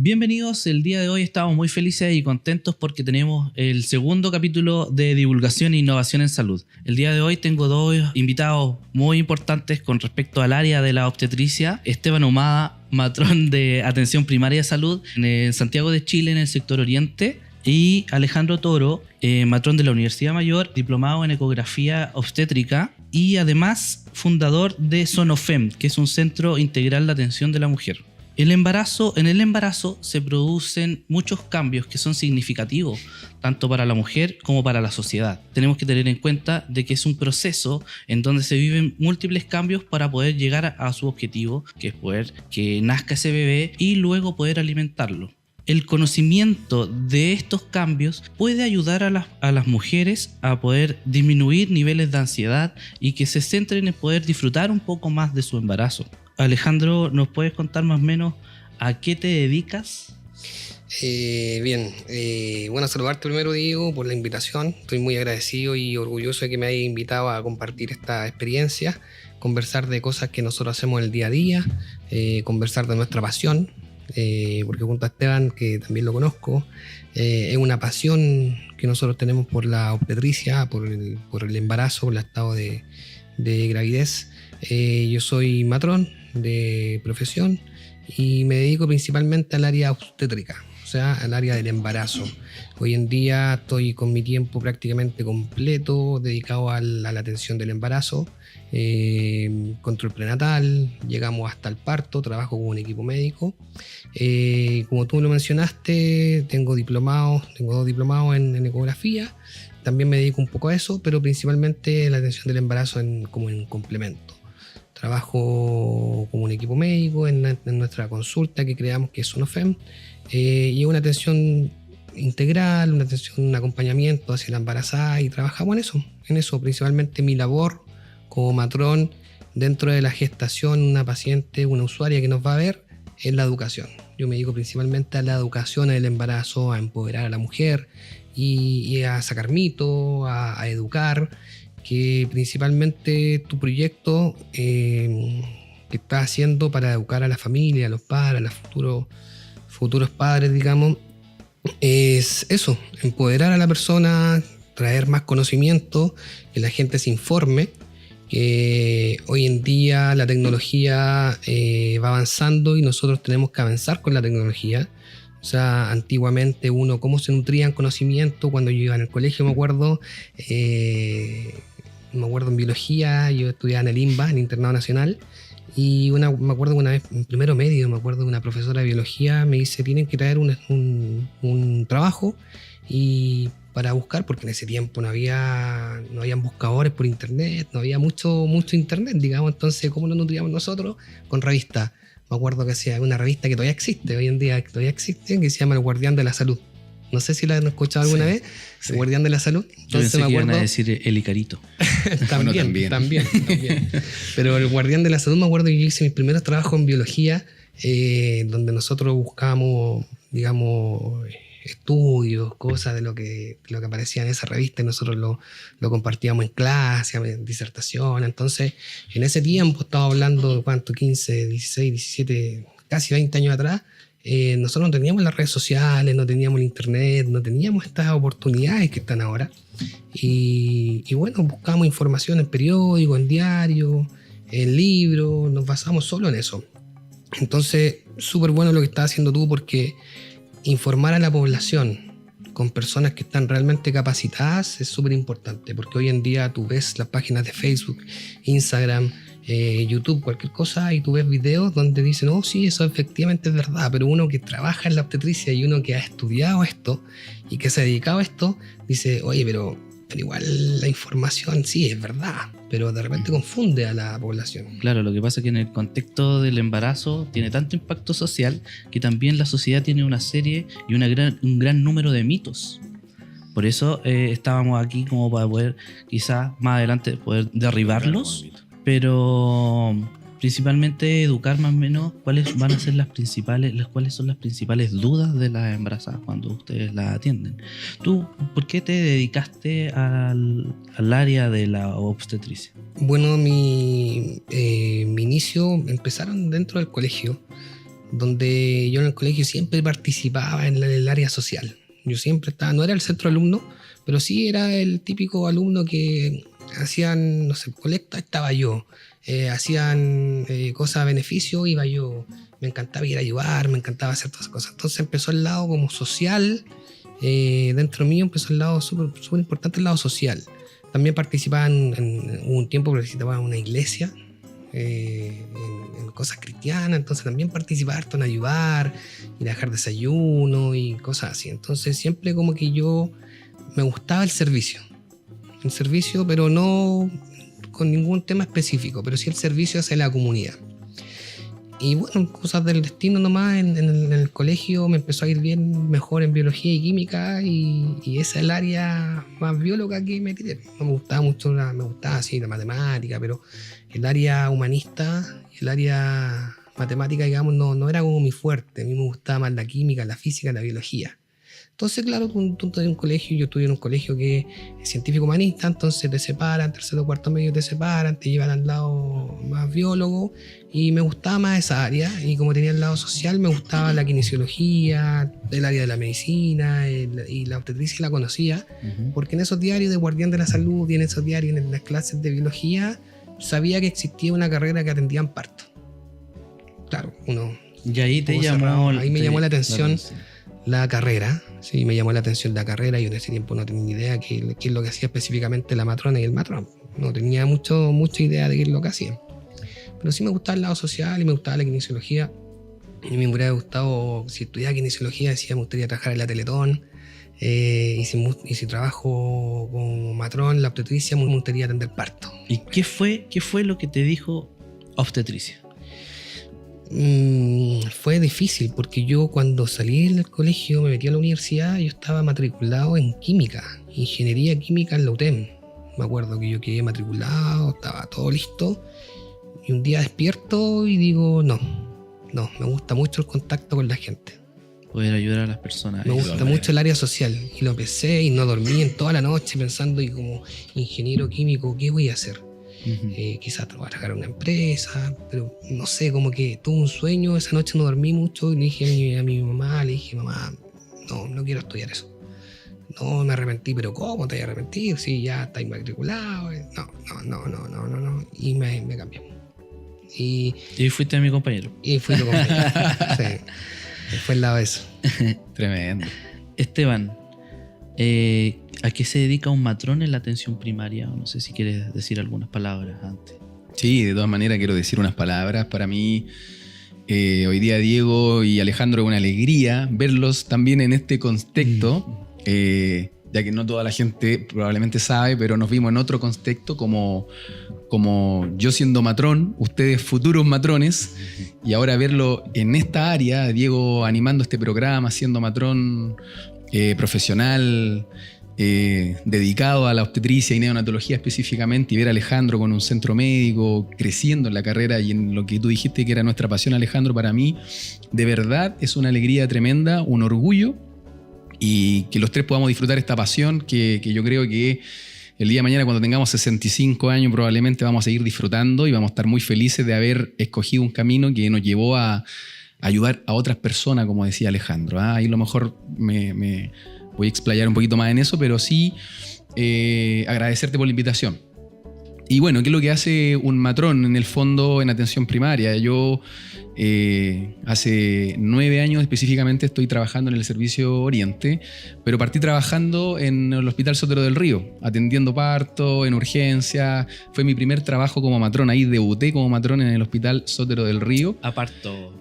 Bienvenidos, el día de hoy estamos muy felices y contentos porque tenemos el segundo capítulo de divulgación e innovación en salud. El día de hoy tengo dos invitados muy importantes con respecto al área de la obstetricia. Esteban Ahumada, matrón de atención primaria de salud en Santiago de Chile en el sector oriente, y Alejandro Toro, matrón de la Universidad Mayor, diplomado en ecografía obstétrica y además fundador de Sonofem, que es un centro integral de atención de la mujer. En el embarazo se producen muchos cambios que son significativos tanto para la mujer como para la sociedad. Tenemos que tener en cuenta de que es un proceso en donde se viven múltiples cambios para poder llegar a su objetivo, que es poder que nazca ese bebé y luego poder alimentarlo. El conocimiento de estos cambios puede ayudar a las mujeres a poder disminuir niveles de ansiedad y que se centren en poder disfrutar un poco más de su embarazo. Alejandro, ¿nos puedes contar más o menos a qué te dedicas? Bueno, saludarte primero, Diego, por la invitación. Estoy muy agradecido y orgulloso de que me hayas invitado a compartir esta experiencia, conversar de cosas que nosotros hacemos en el día a día, conversar de nuestra pasión, porque junto a Esteban, que también lo conozco, es una pasión que nosotros tenemos por la obstetricia, por el embarazo, por el estado de gravidez. Yo soy matrón de profesión y me dedico principalmente al área obstétrica, o sea, al área del embarazo. Hoy en día estoy con mi tiempo prácticamente completo dedicado a la atención del embarazo, control prenatal, llegamos hasta el parto, trabajo con un equipo médico. Como tú lo mencionaste, tengo dos diplomados en ecografía. También me dedico un poco a eso, pero principalmente la atención del embarazo como en complemento. Trabajo como un equipo médico en nuestra consulta que creamos, que es Sonofem, y es una atención integral, un acompañamiento hacia la embarazada, y trabajamos en eso. Principalmente mi labor como matrón dentro de la gestación, una paciente, una usuaria que nos va a ver, es la educación. Yo me dedico principalmente a la educación del embarazo, a empoderar a la mujer y a sacar mitos, a educar, que principalmente tu proyecto que estás haciendo para educar a la familia, a los padres, a los futuros padres, digamos, es eso, empoderar a la persona, traer más conocimiento, que la gente se informe, que hoy en día la tecnología va avanzando y nosotros tenemos que avanzar con la tecnología. O sea, antiguamente cómo se nutría en conocimiento cuando yo iba en el colegio, me acuerdo en biología, yo estudiaba en el INBA, en el Internado Nacional, y me acuerdo una vez, en primero medio, me acuerdo de una profesora de biología, me dice, tienen que traer un trabajo y para buscar, porque en ese tiempo no habían buscadores por internet, no había mucho internet, digamos, entonces ¿cómo nos nutríamos nosotros? Con revistas. Me acuerdo que hacía una revista que todavía existe, hoy en día todavía existe, que se llama El Guardián de la Salud. No sé si la han escuchado alguna vez, sí. El Guardián de la Salud. Entonces, yo pensé que iban a decir El Icarito. también. Pero El Guardián de la Salud, me acuerdo que yo hice mis primeros trabajos en biología, donde nosotros buscábamos, digamos, estudios, cosas de lo que aparecía en esa revista, y nosotros lo compartíamos en clase, en disertación. Entonces, en ese tiempo, estaba hablando de cuánto, 15, 16, 17, casi 20 años atrás, nosotros no teníamos las redes sociales, no teníamos el internet, no teníamos estas oportunidades que están ahora. Y bueno, buscábamos información en periódicos, en diarios, en libros, nos basamos solo en eso. Entonces, súper bueno lo que estás haciendo tú, porque informar a la población con personas que están realmente capacitadas es súper importante, porque hoy en día tú ves las páginas de Facebook, Instagram, YouTube, cualquier cosa, y tú ves videos donde dicen, oh sí, eso efectivamente es verdad, pero uno que trabaja en la obstetricia y uno que ha estudiado esto y que se ha dedicado a esto, dice, oye, pero igual la información sí es verdad, pero de repente confunde a la población. Claro, lo que pasa es que en el contexto del embarazo tiene tanto impacto social que también la sociedad tiene una serie y un gran número de mitos. Por eso estábamos aquí como para poder, quizás más adelante, poder derribarlos, pero principalmente educar más o menos cuáles son las principales dudas de las embarazadas cuando ustedes las atienden. ¿Tú por qué te dedicaste al área de la obstetricia? Bueno, mi inicio empezaron dentro del colegio. donde yo en el colegio siempre participaba en el área social. Yo siempre estaba, no era el centro alumno, pero sí era el típico alumno que hacían, no sé, colecta, estaba yo. Hacían cosas a beneficio, iba yo. Me encantaba ir a ayudar, me encantaba hacer todas esas cosas. Entonces empezó el lado como social, dentro mío empezó el lado súper importante, el lado social. También participaba hubo un tiempo que participaba en una iglesia, en cosas cristianas, entonces también participaba harto en ayudar, ir a dejar desayuno y cosas así. Entonces siempre como que yo me gustaba el servicio, pero no con ningún tema específico, pero sí el servicio hacia la comunidad. Y bueno, cosas del destino nomás, en el colegio me empezó a ir bien mejor en biología y química, y esa es el área más bióloga que me tiré. No me gustaba mucho, me gustaba así la matemática, pero el área humanista y el área matemática, digamos, no era como mi fuerte. A mí me gustaba más la química, la física, la biología. Entonces, claro, tú de un colegio, yo estudié en un colegio que es científico humanista, entonces te separan, tercero, cuarto medio te separan, te llevan al lado más biólogo, y me gustaba más esa área, y como tenía el lado social, me gustaba la kinesiología, el área de la medicina, y la obstetricia la conocía, porque en esos diarios de Guardián de la Salud y en esos diarios, en las clases de biología, sabía que existía una carrera que atendían parto. Claro, uno... Y ahí te llamó... Ahí me llamó la atención la carrera, sí, me llamó la atención la carrera. Yo en ese tiempo no tenía ni idea qué es lo que hacía específicamente la matrona y el matrón. No tenía mucha idea de qué es lo que hacían. Pero sí me gustaba el lado social y me gustaba la kinesiología. Y me hubiera gustado, si estudiaba kinesiología, decía, me gustaría trabajar en la Teletón. Y si trabajo como matrón, la obstetricia, me gustaría atender parto. ¿Y qué fue lo que te dijo obstetricia? Fue difícil, porque yo cuando salí del colegio, me metí a la universidad, yo estaba matriculado en química, ingeniería química en la UTEM. Me acuerdo que yo quedé matriculado, estaba todo listo, y un día despierto y digo, no, me gusta mucho el contacto con la gente. Poder ayudar a las personas. Me gusta mucho el área social, y lo empecé y no dormí en toda la noche pensando, y como ingeniero químico, ¿qué voy a hacer? Quizás trabajar en una empresa, pero no sé, como que tuve un sueño, esa noche no dormí mucho, y le dije a mi mamá, mamá, no quiero estudiar eso. No, me arrepentí. Pero ¿cómo te vas a arrepentir si ya estás matriculado? No, y me cambié. Y fuiste a mi compañero. Y fui tu compañero. Sí, fue el lado de eso. Tremendo. Esteban, ¿a qué se dedica un matrón en la atención primaria? No sé si quieres decir algunas palabras antes. Sí, de todas maneras quiero decir unas palabras. Para mí, hoy día Diego y Alejandro, es una alegría verlos también en este contexto, ya que no toda la gente probablemente sabe, pero nos vimos en otro contexto como yo siendo matrón, ustedes futuros matrones, y ahora verlo en esta área, Diego animando este programa, siendo matrón profesional, dedicado a la obstetricia y neonatología específicamente, y ver a Alejandro con un centro médico creciendo en la carrera y en lo que tú dijiste que era nuestra pasión, Alejandro, para mí de verdad es una alegría tremenda, un orgullo, y que los tres podamos disfrutar esta pasión que yo creo que el día de mañana, cuando tengamos 65 años, probablemente vamos a seguir disfrutando y vamos a estar muy felices de haber escogido un camino que nos llevó a ayudar a otras personas, como decía Alejandro. Ahí a lo mejor me voy a explayar un poquito más en eso, pero sí agradecerte por la invitación. Y bueno, ¿qué es lo que hace un matrón en el fondo en atención primaria? Yo hace 9 años específicamente estoy trabajando en el Servicio Oriente, pero partí trabajando en el Hospital Sotero del Río, atendiendo parto, en urgencia. Fue mi primer trabajo como matrón. Ahí debuté como matrón en el Hospital Sotero del Río. Aparto.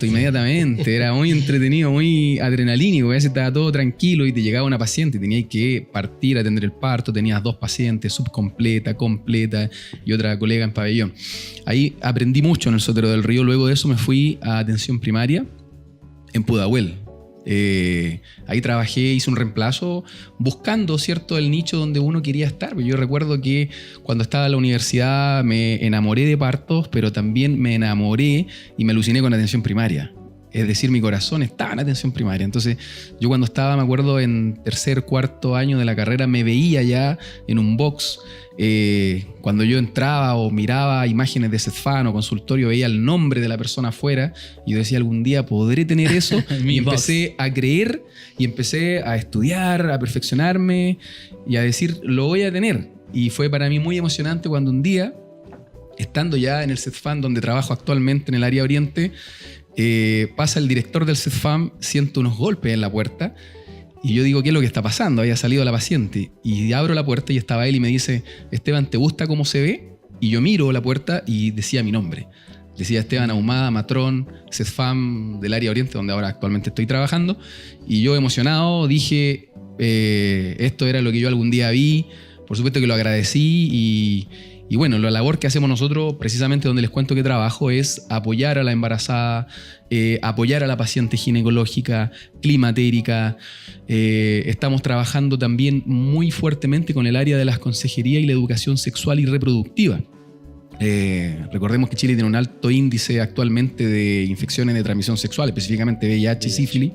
Inmediatamente. Era muy entretenido, muy adrenalínico. A veces estaba todo tranquilo y te llegaba una paciente y tenías que partir a atender el parto. Tenías 2 pacientes, subcompleta, completa y otra colega en pabellón. Ahí aprendí mucho en el Sotero del Río. Luego de eso me fui a atención primaria en Pudahuel. Ahí trabajé, hice un reemplazo buscando, ¿cierto?, el nicho donde uno quería estar. Yo recuerdo que cuando estaba en la universidad me enamoré de partos, pero también me enamoré y me aluciné con atención primaria. Es decir, mi corazón estaba en atención primaria. Entonces, yo cuando estaba, me acuerdo, en tercer, cuarto año de la carrera, me veía ya en un box. Cuando yo entraba o miraba imágenes de CESFAM o consultorio, veía el nombre de la persona afuera y yo decía, algún día podré tener eso. Y empecé a creer y empecé a estudiar, a perfeccionarme y a decir, lo voy a tener. Y fue para mí muy emocionante cuando un día, estando ya en el CESFAM donde trabajo actualmente en el área oriente, pasa el director del CESFAM, siento unos golpes en la puerta y yo digo, ¿qué es lo que está pasando? Había salido la paciente y abro la puerta y estaba él y me dice, Esteban, ¿te gusta cómo se ve? Y yo miro la puerta y decía mi nombre. Decía Esteban Ahumada, matrón, CESFAM del área oriente, donde ahora actualmente estoy trabajando. Y yo emocionado dije, esto era lo que yo algún día vi. Por supuesto que lo agradecí y bueno, la labor que hacemos nosotros, precisamente donde les cuento que trabajo, es apoyar a la embarazada, apoyar a la paciente ginecológica, climatérica. Estamos trabajando también muy fuertemente con el área de las consejerías y la educación sexual y reproductiva. Recordemos que Chile tiene un alto índice actualmente de infecciones de transmisión sexual, específicamente VIH y sífilis.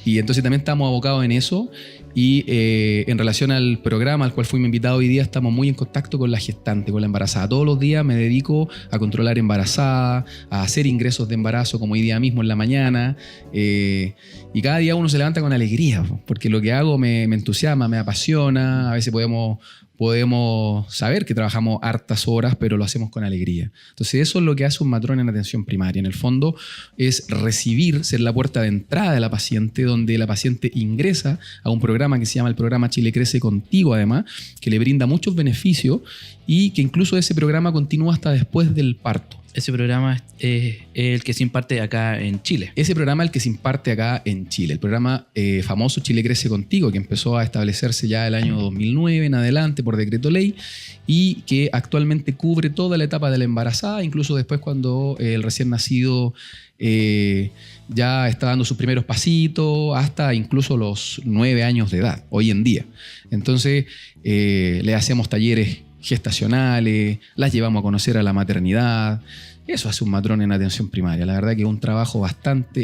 Y entonces también estamos abocados en eso. Y en relación al programa al cual fuimos invitados hoy día, estamos muy en contacto con la gestante, con la embarazada. Todos los días me dedico a controlar embarazada, a hacer ingresos de embarazo, como hoy día mismo en la mañana. Y cada día uno se levanta con alegría, porque lo que hago me entusiasma, me apasiona. A veces podemos saber que trabajamos hartas horas, pero lo hacemos con alegría. Entonces eso es lo que hace un matrón en atención primaria. En el fondo es recibir, ser la puerta de entrada de la paciente, donde la paciente ingresa a un programa que se llama el programa Chile Crece Contigo, además, que le brinda muchos beneficios y que incluso ese programa continúa hasta después del parto. Ese programa es el que se imparte acá en Chile. Ese programa es el que se imparte acá en Chile. El programa famoso Chile Crece Contigo, que empezó a establecerse ya el año 2009 en adelante por decreto ley y que actualmente cubre toda la etapa de la embarazada, incluso después cuando el recién nacido ya está dando sus primeros pasitos, hasta incluso los 9 años de edad, hoy en día. Entonces, le hacemos talleres gestacionales, las llevamos a conocer a la maternidad. Eso hace un matrón en atención primaria. La verdad que es un trabajo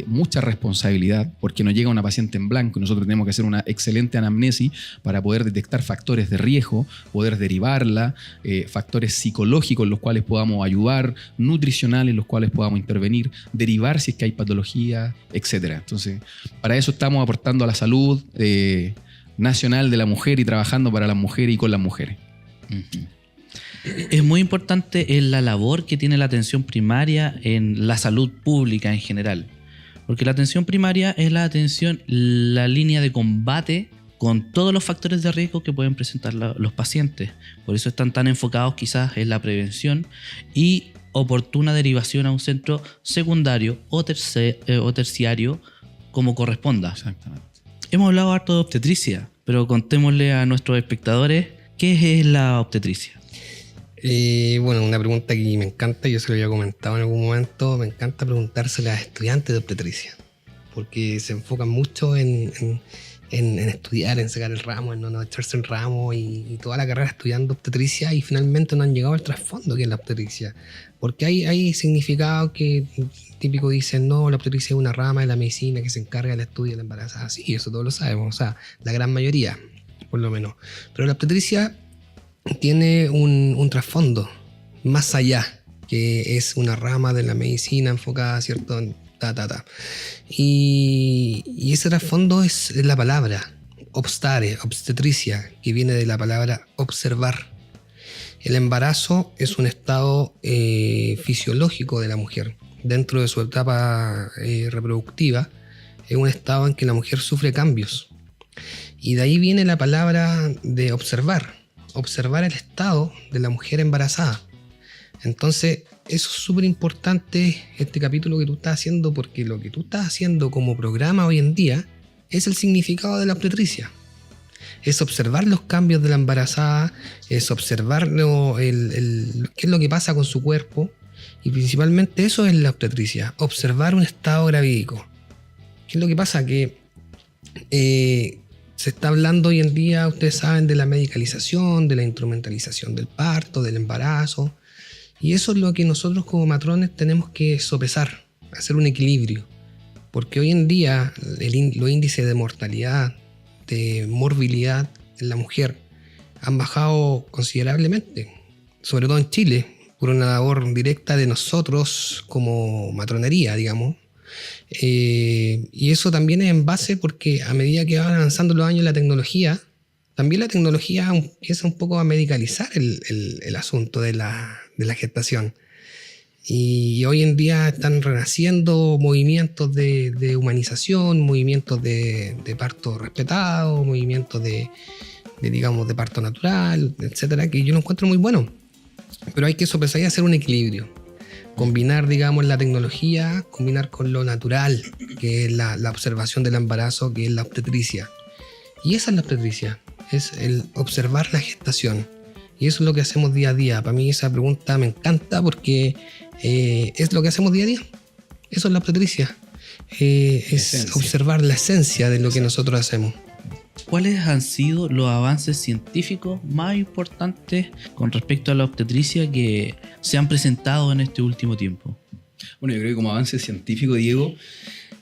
mucha responsabilidad, porque nos llega una paciente en blanco y nosotros tenemos que hacer una excelente anamnesis para poder detectar factores de riesgo, poder derivarla, factores psicológicos en los cuales podamos ayudar, nutricionales en los cuales podamos intervenir, derivar si es que hay patología, etc. Entonces, para eso estamos aportando a la salud nacional de la mujer y trabajando para las mujeres y con las mujeres. Es muy importante la labor que tiene la atención primaria en la salud pública en general, porque la atención primaria es la línea de combate con todos los factores de riesgo que pueden presentar los pacientes. Por eso están tan enfocados quizás en la prevención y oportuna derivación a un centro secundario o terciario como corresponda. Exactamente. Hemos hablado harto de obstetricia, pero contémosle a nuestros espectadores qué es la obstetricia. Bueno, una pregunta que me encanta, yo se lo había comentado en algún momento, me encanta preguntársela a estudiantes de obstetricia, porque se enfocan mucho en estudiar, en sacar el ramo, en no echarse el ramo y toda la carrera estudiando obstetricia y finalmente no han llegado al trasfondo que es la obstetricia, porque hay significados que típico dicen, no, la obstetricia es una rama de la medicina que se encarga del estudio de la embarazada. Sí, eso todos lo sabemos, o sea, la gran mayoría, por lo menos. Pero la obstetricia tiene un trasfondo más allá, que es una rama de la medicina enfocada, ¿cierto? Y ese trasfondo es la palabra obstare, obstetricia, que viene de la palabra observar. El embarazo es un estado fisiológico de la mujer. Dentro de su etapa reproductiva, es un estado en que la mujer sufre cambios. Y de ahí viene la palabra de observar el estado de la mujer embarazada. Entonces, eso es súper importante, este capítulo que tú estás haciendo, porque lo que tú estás haciendo como programa hoy en día es el significado de la obstetricia. Es observar los cambios de la embarazada, es observar qué es lo que pasa con su cuerpo, y principalmente eso es la obstetricia, observar un estado gravídico. ¿Qué es lo que pasa? Que se está hablando hoy en día, ustedes saben, de la medicalización, de la instrumentalización del parto, del embarazo, y eso es lo que nosotros como matrones tenemos que sopesar, hacer un equilibrio. porque hoy en día los índices de mortalidad, de morbilidad en la mujer han bajado considerablemente, sobre todo en Chile, por una labor directa de nosotros como matronería, digamos. Y eso también es en base porque a medida que van avanzando los años la tecnología, también la tecnología empieza un poco a medicalizar el asunto de la gestación. Y hoy en día están renaciendo movimientos de humanización, movimientos de parto respetado, movimientos digamos, de parto natural, etcétera, que yo lo encuentro muy bueno. Pero hay que sopesar y hacer un equilibrio. Combinar, digamos, la tecnología, combinar con lo natural, que es la observación del embarazo, que es la obstetricia. Y esa es la obstetricia, es el observar la gestación. Y eso es lo que hacemos día a día. Para mí esa pregunta me encanta porque es lo que hacemos día a día. Eso es la obstetricia. Es observar la esencia de lo que nosotros hacemos. ¿Cuáles han sido los avances científicos más importantes con respecto a la obstetricia que se han presentado en este último tiempo? Bueno, yo creo que como avance científico, Diego, yo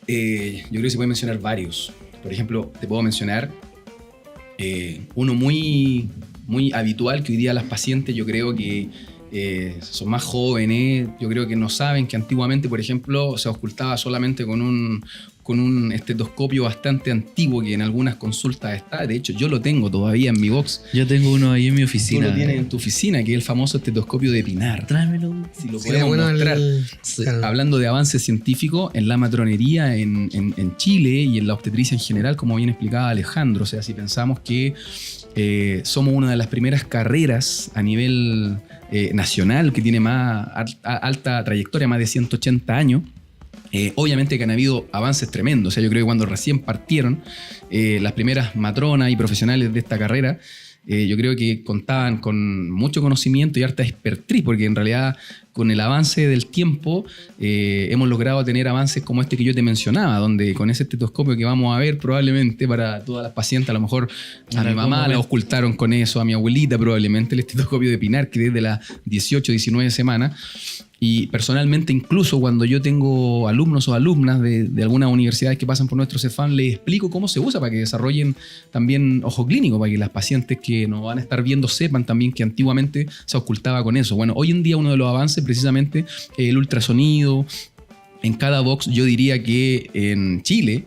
creo que se pueden mencionar varios. Por ejemplo, te puedo mencionar uno muy, muy habitual que hoy día las pacientes, yo creo que son más jóvenes, yo creo que no saben que antiguamente, por ejemplo, se auscultaba solamente con un estetoscopio bastante antiguo que en algunas consultas está. De hecho, yo lo tengo todavía en mi box. Yo tengo uno ahí en mi oficina. Tú lo tienes en tu oficina, que es el famoso estetoscopio de Pinar. Tráemelo. Si lo podemos mostrar. Hablando de avance científico, en la matronería en Chile y en la obstetricia en general, como bien explicaba Alejandro, o sea, si pensamos que somos una de las primeras carreras a nivel nacional que tiene más alta trayectoria, más de 180 años. Obviamente que han habido avances tremendos. O sea, yo creo que cuando recién partieron las primeras matronas y profesionales de esta carrera, yo creo que contaban con mucho conocimiento y harta expertise, porque en realidad con el avance del tiempo hemos logrado tener avances como este que yo te mencionaba, donde con ese estetoscopio que vamos a ver probablemente para todas las pacientes, a lo mejor a mi mamá la auscultaron con eso, a mi abuelita probablemente el estetoscopio de Pinar, que desde las 18, 19 semanas. Y personalmente, incluso cuando yo tengo alumnos o alumnas de algunas universidades que pasan por nuestro Cefam, les explico cómo se usa para que desarrollen también ojo clínico, para que las pacientes que nos van a estar viendo sepan también que antiguamente se auscultaba con eso. Bueno, hoy en día uno de los avances precisamente el ultrasonido. En cada box, yo diría que en Chile,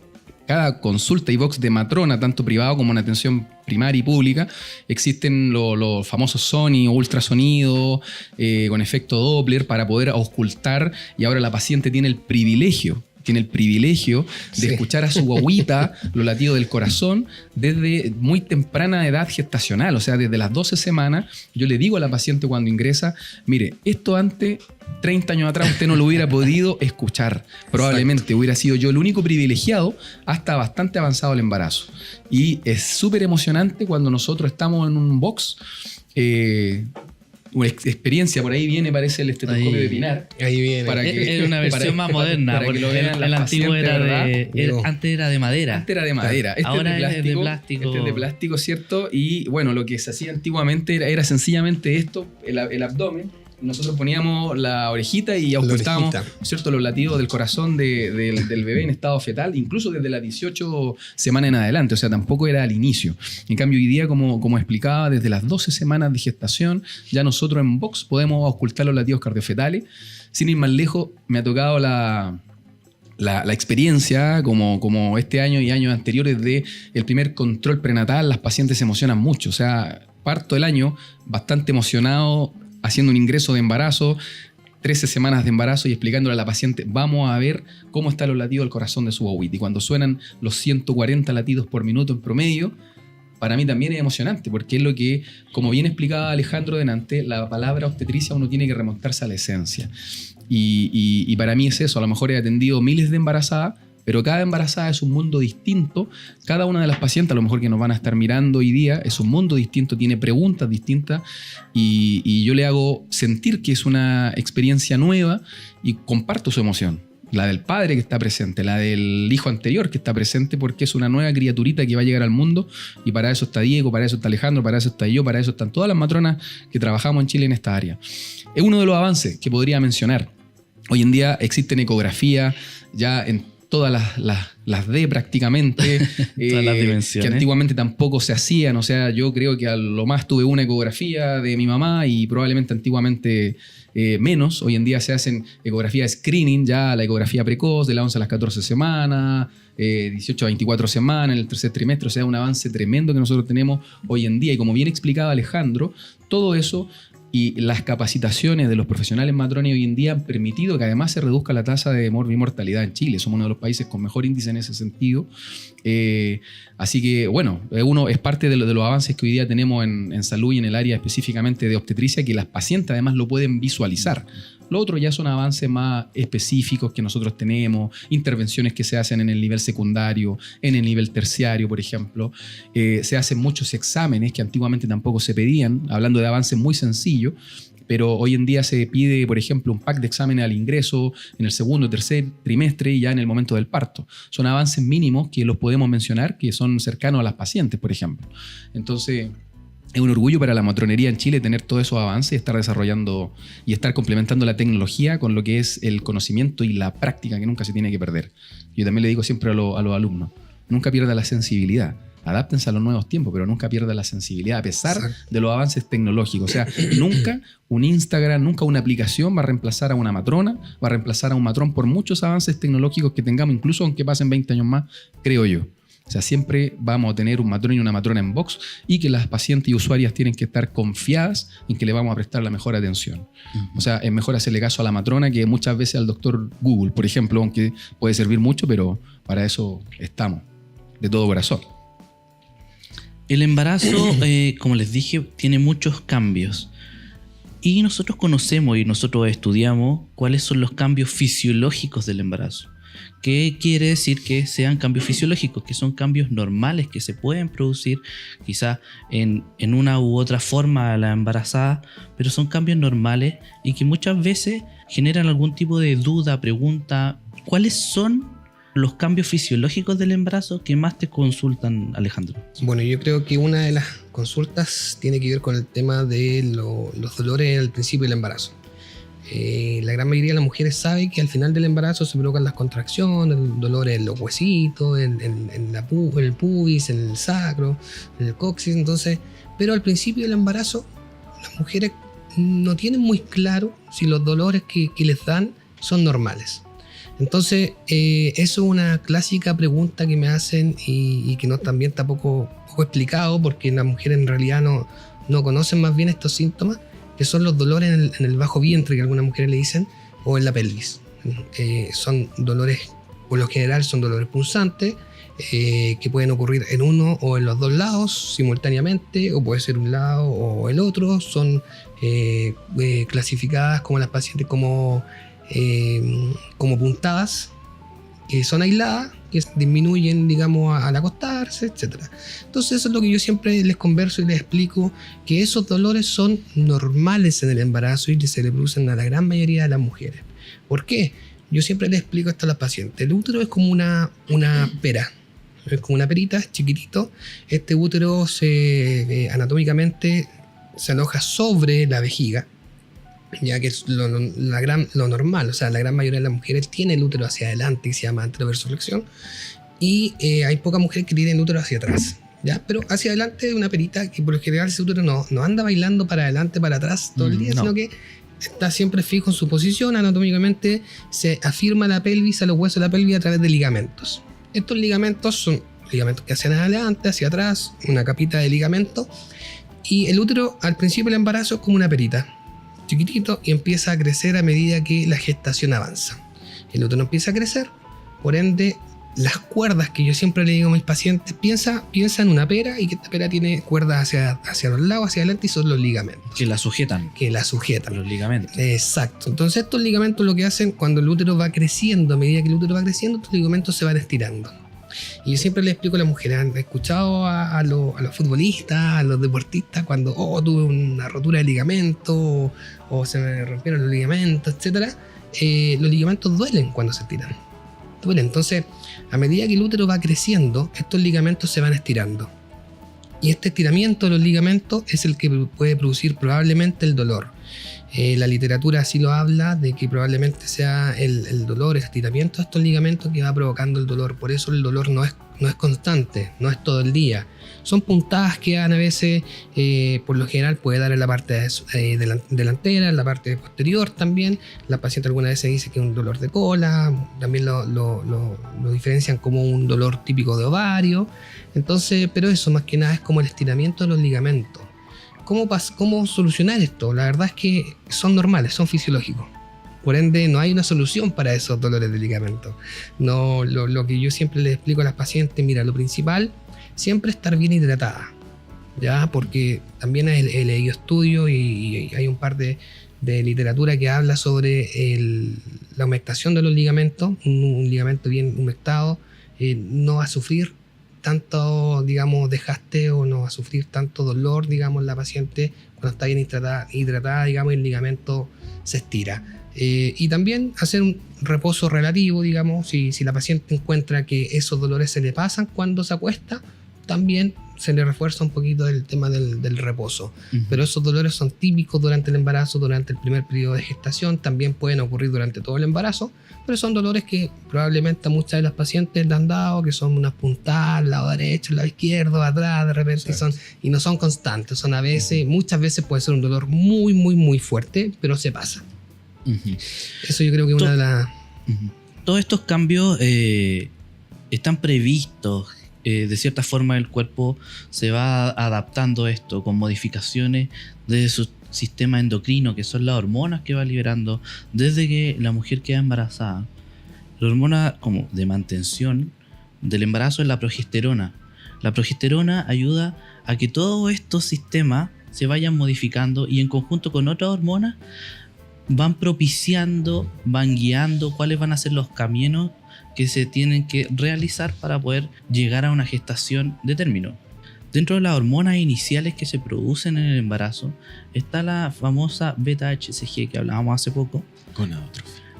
cada consulta y box de matrona, tanto privado como en atención primaria y pública, existen los famosos Sony o ultrasonido con efecto Doppler para poder auscultar, y ahora la paciente tiene el privilegio de escuchar a su guagüita los latidos del corazón desde muy temprana edad gestacional, o sea, desde las 12 semanas. Yo le digo a la paciente cuando ingresa, mire, esto antes, 30 años atrás, usted no lo hubiera podido escuchar. Probablemente Exacto. Hubiera sido yo el único privilegiado hasta bastante avanzado el embarazo. Y es súper emocionante cuando nosotros estamos en un box. Una experiencia, por ahí viene, parece el estetoscopio de Pinar. Ahí viene. Es una versión más moderna, porque el antiguo antes era de madera. Antes era de madera. Ahora es de plástico. Este es de plástico, ¿cierto? Y bueno, lo que se hacía antiguamente era sencillamente esto, el abdomen. Nosotros poníamos la orejita y auscultábamos, ¿cierto?, los latidos del corazón del bebé en estado fetal, incluso desde las 18 semanas en adelante, o sea, tampoco era al inicio. En cambio, hoy día, como explicaba, desde las 12 semanas de gestación, ya nosotros en box podemos auscultar los latidos cardiofetales. Sin ir más lejos, me ha tocado la experiencia, como este año y años anteriores, de el primer control prenatal. Las pacientes se emocionan mucho, o sea, parto el año bastante emocionado, haciendo un ingreso de embarazo, 13 semanas de embarazo, y explicándole a la paciente, vamos a ver cómo están los latidos del corazón de su guagüita. Y cuando suenan los 140 latidos por minuto en promedio, para mí también es emocionante, porque es lo que, como bien explicaba Alejandro delante, la palabra obstetricia uno tiene que remontarse a la esencia. Y para mí es eso. A lo mejor he atendido miles de embarazadas, pero cada embarazada es un mundo distinto. Cada una de las pacientes, a lo mejor que nos van a estar mirando hoy día, es un mundo distinto, tiene preguntas distintas, y yo le hago sentir que es una experiencia nueva y comparto su emoción. La del padre que está presente, la del hijo anterior que está presente, porque es una nueva criaturita que va a llegar al mundo, y para eso está Diego, para eso está Alejandro, para eso está yo, para eso están todas las matronas que trabajamos en Chile en esta área. Es uno de los avances que podría mencionar. Hoy en día existen ecografía ya en todas las D prácticamente, Todas las dimensiones. que antiguamente tampoco se hacían. O sea, yo creo que a lo más tuve una ecografía de mi mamá y probablemente antiguamente menos. Hoy en día se hacen ecografía de screening, ya la ecografía precoz de las 11 a las 14 semanas, 18 a 24 semanas en el tercer trimestre. O sea, un avance tremendo que nosotros tenemos hoy en día. Y como bien explicaba Alejandro, todo eso y las capacitaciones de los profesionales matrones hoy en día han permitido que además se reduzca la tasa de mortalidad en Chile. Somos uno de los países con mejor índice en ese sentido. Así que, bueno, uno es parte de los avances que hoy día tenemos en salud y en el área específicamente de obstetricia, que las pacientes además lo pueden visualizar. Lo otro ya son avances más específicos que nosotros tenemos, intervenciones que se hacen en el nivel secundario, en el nivel terciario, por ejemplo. Se hacen muchos exámenes que antiguamente tampoco se pedían, hablando de avances muy sencillos, pero hoy en día se pide, por ejemplo, un pack de exámenes al ingreso en el segundo o tercer trimestre y ya en el momento del parto. Son avances mínimos que los podemos mencionar, que son cercanos a las pacientes, por ejemplo. Entonces, es un orgullo para la matronería en Chile tener todos esos avances y estar desarrollando y estar complementando la tecnología con lo que es el conocimiento y la práctica que nunca se tiene que perder. Yo también le digo siempre a los alumnos, nunca pierda la sensibilidad. Adáptense a los nuevos tiempos, pero nunca pierda la sensibilidad a pesar de los avances tecnológicos. O sea, nunca un Instagram, nunca una aplicación va a reemplazar a una matrona, va a reemplazar a un matrón por muchos avances tecnológicos que tengamos, incluso aunque pasen 20 años más, creo yo. O sea, siempre vamos a tener un matrón y una matrona en box y que las pacientes y usuarias tienen que estar confiadas en que le vamos a prestar la mejor atención. O sea, es mejor hacerle caso a la matrona que muchas veces al doctor Google, por ejemplo, aunque puede servir mucho, pero para eso estamos, de todo corazón. El embarazo, como les dije, tiene muchos cambios. Y nosotros conocemos y nosotros estudiamos cuáles son los cambios fisiológicos del embarazo. ¿Qué quiere decir que sean cambios fisiológicos? Que son cambios normales que se pueden producir quizás en una u otra forma a la embarazada, pero son cambios normales y que muchas veces generan algún tipo de duda, pregunta. ¿Cuáles son los cambios fisiológicos del embarazo que más te consultan, Alejandro? Bueno, yo creo que una de las consultas tiene que ver con el tema de los dolores al principio del embarazo. La gran mayoría de las mujeres sabe que al final del embarazo se provocan las contracciones, dolores en los huesitos, en el pubis, en el sacro, en el coxis. Entonces, pero al principio del embarazo las mujeres no tienen muy claro si los dolores que les dan son normales. Entonces, eso es una clásica pregunta que me hacen y que no también está poco explicado, porque las mujeres en realidad no conocen más bien estos síntomas, que son los dolores en el bajo vientre, que algunas mujeres le dicen, o en la pelvis. Son dolores, por lo general son dolores punzantes, que pueden ocurrir en uno o en los dos lados simultáneamente, o puede ser un lado o el otro. Son clasificadas como las pacientes como puntadas, que son aisladas, que disminuyen, digamos, al acostarse, etc. Entonces eso es lo que yo siempre les converso y les explico, que esos dolores son normales en el embarazo y que se le producen a la gran mayoría de las mujeres. ¿Por qué? Yo siempre les explico esto a las pacientes. El útero es como una pera, es como una perita, es chiquitito. Este útero anatómicamente se aloja sobre la vejiga, ya que es lo normal. O sea, la gran mayoría de las mujeres tiene el útero hacia adelante y se llama anteroversoflexión, y hay pocas mujeres que tienen el útero hacia atrás, ¿ya? Pero hacia adelante es una perita que por lo general ese útero no anda bailando para adelante, para atrás todo el día, sino que está siempre fijo en su posición. Anatómicamente se afirma la pelvis, a los huesos de la pelvis, a través de ligamentos. Estos ligamentos son ligamentos que hacen adelante, hacia atrás, una capita de ligamento, y el útero al principio del embarazo es como una perita chiquitito y empieza a crecer a medida que la gestación avanza. El útero empieza a crecer, por ende las cuerdas que yo siempre le digo a mis pacientes, piensa en una pera, y que esta pera tiene cuerdas hacia los lados, hacia adelante, y son los ligamentos. Que la sujetan. Los ligamentos. Exacto. Entonces estos ligamentos lo que hacen cuando el útero va creciendo, a medida que el útero va creciendo, estos ligamentos se van estirando. Y yo siempre les explico a las mujeres, han escuchado a los futbolistas, a los deportistas, cuando tuve una rotura de ligamento o se me rompieron los ligamentos, etc. Los ligamentos duelen cuando se estiran. Duelen. Entonces, a medida que el útero va creciendo, estos ligamentos se van estirando. Y este estiramiento de los ligamentos es el que puede producir probablemente el dolor. La literatura así lo habla, de que probablemente sea el dolor, el estiramiento de estos ligamentos que va provocando el dolor. Por eso el dolor no es constante, no es todo el día. Son puntadas que dan a veces, por lo general puede dar en la parte delantera, en la parte posterior también. La paciente alguna vez se dice que es un dolor de cola, también lo diferencian como un dolor típico de ovario. Pero eso más que nada es como el estiramiento de los ligamentos. ¿Cómo solucionar esto? La verdad es que son normales, son fisiológicos. Por ende, no hay una solución para esos dolores de ligamento. No, lo que yo siempre les explico a las pacientes, mira, lo principal, siempre estar bien hidratada, ¿ya? Porque también he leído estudios y hay un par de literatura que habla sobre la humectación de los ligamentos. Un ligamento bien humectado no va a sufrir tanto, digamos, desgaste, o no va a sufrir tanto dolor, digamos, la paciente cuando está bien hidratada, digamos, el ligamento se estira. Y también hacer un reposo relativo, digamos, si la paciente encuentra que esos dolores se le pasan cuando se acuesta, también se le refuerza un poquito el tema del reposo. Pero esos dolores son típicos durante el embarazo, durante el primer periodo de gestación, también pueden ocurrir durante todo el embarazo, pero son dolores que probablemente a muchas de las pacientes le han dado, que son unas puntadas, al lado derecho, al lado izquierdo, atrás, de repente, y no son constantes, son a veces, muchas veces puede ser un dolor muy, muy, muy fuerte, pero se pasa. Eso yo creo que es una de las... Todos estos cambios están previstos. De cierta forma el cuerpo se va adaptando a esto con modificaciones de su sistema endocrino, que son las hormonas que va liberando desde que la mujer queda embarazada. La hormona como de mantención del embarazo es la progesterona. La progesterona ayuda a que todos estos sistemas se vayan modificando y en conjunto con otras hormonas van propiciando, van guiando cuáles van a ser los caminos que se tienen que realizar para poder llegar a una gestación de término. Dentro de las hormonas iniciales que se producen en el embarazo está la famosa beta-HCG que hablábamos hace poco,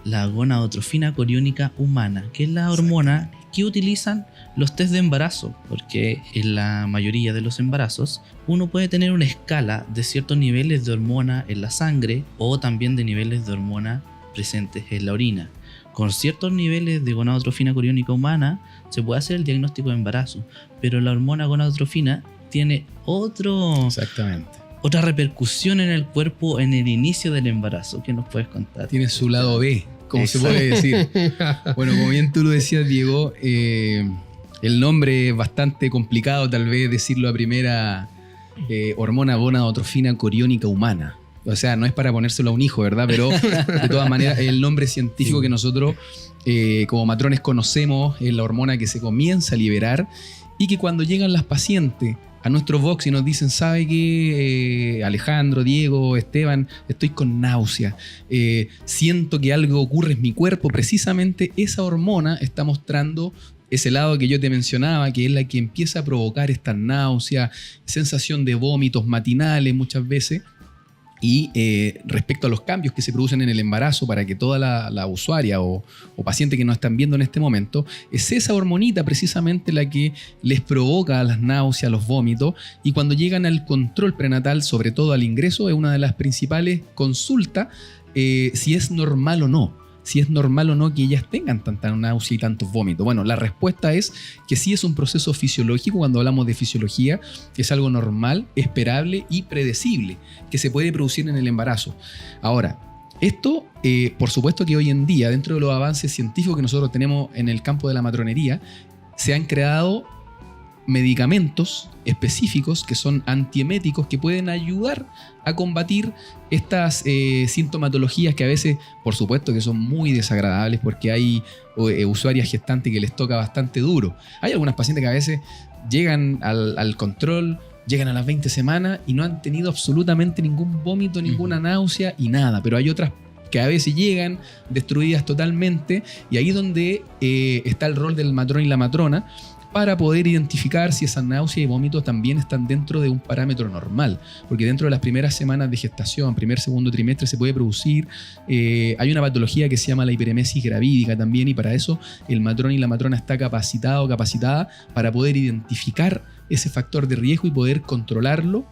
la gonadotrofina coriónica humana, que es la hormona que utilizan los test de embarazo, porque en la mayoría de los embarazos uno puede tener una escala de ciertos niveles de hormona en la sangre o también de niveles de hormona presentes en la orina. Con ciertos niveles de gonadotrofina coriónica humana se puede hacer el diagnóstico de embarazo, pero la hormona gonadotrofina tiene otra repercusión en el cuerpo en el inicio del embarazo. ¿Qué nos puedes contar? Tiene su lado B, como se puede decir. Bueno, como bien tú lo decías, Diego, el nombre es bastante complicado, tal vez decirlo a primera, hormona gonadotrofina coriónica humana. O sea, no es para ponérselo a un hijo, ¿verdad? Pero de todas maneras, el nombre científico que nosotros como matrones conocemos es la hormona que se comienza a liberar y que cuando llegan las pacientes a nuestro box y nos dicen, ¿sabe qué? Alejandro, Diego, Esteban, estoy con náusea, siento que algo ocurre en mi cuerpo, precisamente esa hormona está mostrando ese lado que yo te mencionaba, que es la que empieza a provocar esta náusea, sensación de vómitos matinales muchas veces. Y respecto a los cambios que se producen en el embarazo, para que toda la usuaria o paciente que nos están viendo en este momento, es esa hormonita precisamente la que les provoca las náuseas, los vómitos, y cuando llegan al control prenatal, sobre todo al ingreso, es una de las principales consultas si es normal o no. Si es normal o no que ellas tengan tanta náusea y tantos vómitos. Bueno, la respuesta es que sí es un proceso fisiológico. Cuando hablamos de fisiología, es algo normal, esperable y predecible, que se puede producir en el embarazo. Ahora, esto, por supuesto que hoy en día, dentro de los avances científicos que nosotros tenemos en el campo de la matronería, se han creado medicamentos específicos que son antieméticos que pueden ayudar a combatir estas sintomatologías que a veces, por supuesto, que son muy desagradables porque hay usuarias gestantes que les toca bastante duro. Hay algunas pacientes que a veces llegan al control, llegan a las 20 semanas y no han tenido absolutamente ningún vómito, ninguna náusea y nada, pero hay otras que a veces llegan destruidas totalmente, y ahí es donde está el rol del matrón y la matrona, para poder identificar si esa náusea y vómitos también están dentro de un parámetro normal, porque dentro de las primeras semanas de gestación, segundo trimestre, se puede producir, hay una patología que se llama la hiperemesis gravídica también, y para eso el matrón y la matrona está capacitado o capacitada para poder identificar ese factor de riesgo y poder controlarlo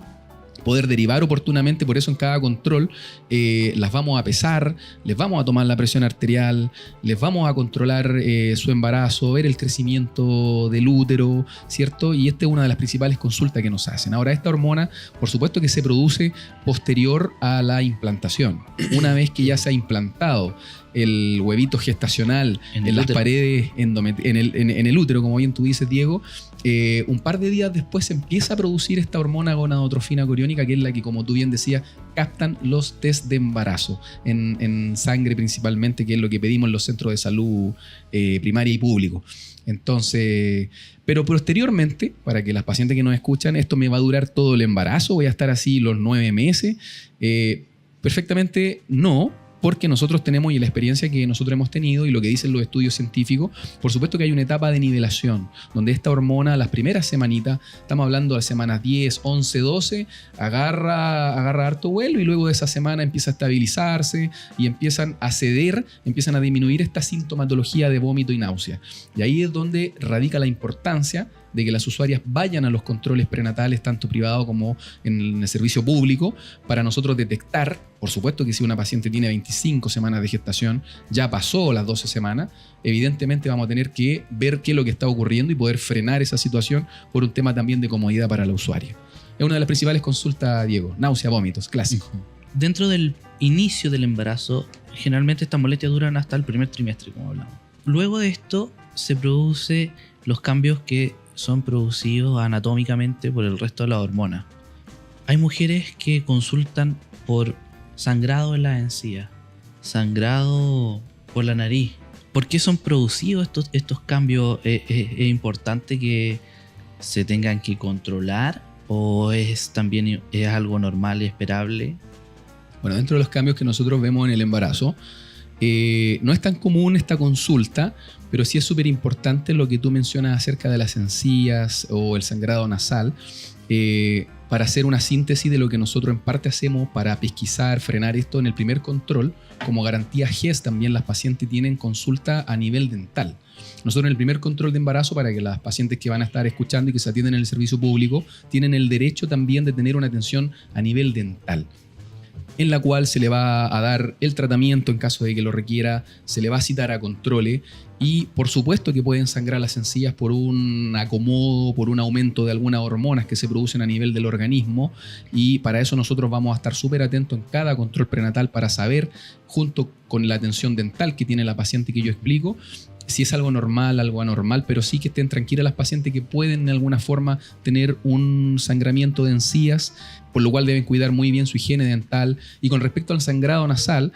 poder derivar oportunamente. Por eso en cada control las vamos a pesar, les vamos a tomar la presión arterial, les vamos a controlar su embarazo, ver el crecimiento del útero, ¿cierto? Y esta es una de las principales consultas que nos hacen. Ahora, esta hormona, por supuesto que se produce posterior a la implantación. Una vez que ya se ha implantado el huevito gestacional en las paredes, en el útero, como bien tú dices, Diego, un par de días después se empieza a producir esta hormona gonadotrofina coriónica, que es la que, como tú bien decías, captan los test de embarazo en sangre principalmente, que es lo que pedimos en los centros de salud primaria y público. Entonces, pero posteriormente, para que las pacientes que nos escuchan, esto me va a durar todo el embarazo, voy a estar así los 9 meses. Perfectamente no, porque nosotros tenemos, y la experiencia que nosotros hemos tenido y lo que dicen los estudios científicos, por supuesto que hay una etapa de nivelación, donde esta hormona, las primeras semanitas, estamos hablando de semanas 10, 11, 12, agarra harto vuelo, y luego de esa semana empieza a estabilizarse y empiezan a ceder, empiezan a disminuir esta sintomatología de vómito y náusea. Y ahí es donde radica la importancia de que las usuarias vayan a los controles prenatales, tanto privado como en el servicio público, para nosotros detectar, por supuesto que si una paciente tiene 25 semanas de gestación, ya pasó las 12 semanas, evidentemente vamos a tener que ver qué es lo que está ocurriendo y poder frenar esa situación por un tema también de comodidad para la usuaria. Es una de las principales consultas, Diego, náusea, vómitos, clásico. Dentro del inicio del embarazo, generalmente estas molestias duran hasta el primer trimestre, como hablamos. Luego de esto se produce los cambios que son producidos anatómicamente por el resto de las hormonas. Hay mujeres que consultan por sangrado en las encías, sangrado por la nariz. ¿Por qué son producidos estos cambios? ¿Es importante que se tengan que controlar o es algo normal y esperable? Bueno, dentro de los cambios que nosotros vemos en el embarazo, no es tan común esta consulta, pero sí es súper importante lo que tú mencionas acerca de las encías o el sangrado nasal, para hacer una síntesis de lo que nosotros en parte hacemos para pesquisar, frenar esto en el primer control. Como garantía GES también las pacientes tienen consulta a nivel dental. Nosotros en el primer control de embarazo, para que las pacientes que van a estar escuchando y que se atienden en el servicio público, tienen el derecho también de tener una atención a nivel dental, en la cual se le va a dar el tratamiento en caso de que lo requiera, se le va a citar a controles y por supuesto que pueden sangrar las encías por un acomodo, por un aumento de algunas hormonas que se producen a nivel del organismo, y para eso nosotros vamos a estar súper atentos en cada control prenatal para saber, junto con la atención dental que tiene la paciente que yo explico, si es algo normal, algo anormal, pero sí que estén tranquilas las pacientes que pueden de alguna forma tener un sangramiento de encías, por lo cual deben cuidar muy bien su higiene dental. Y con respecto al sangrado nasal,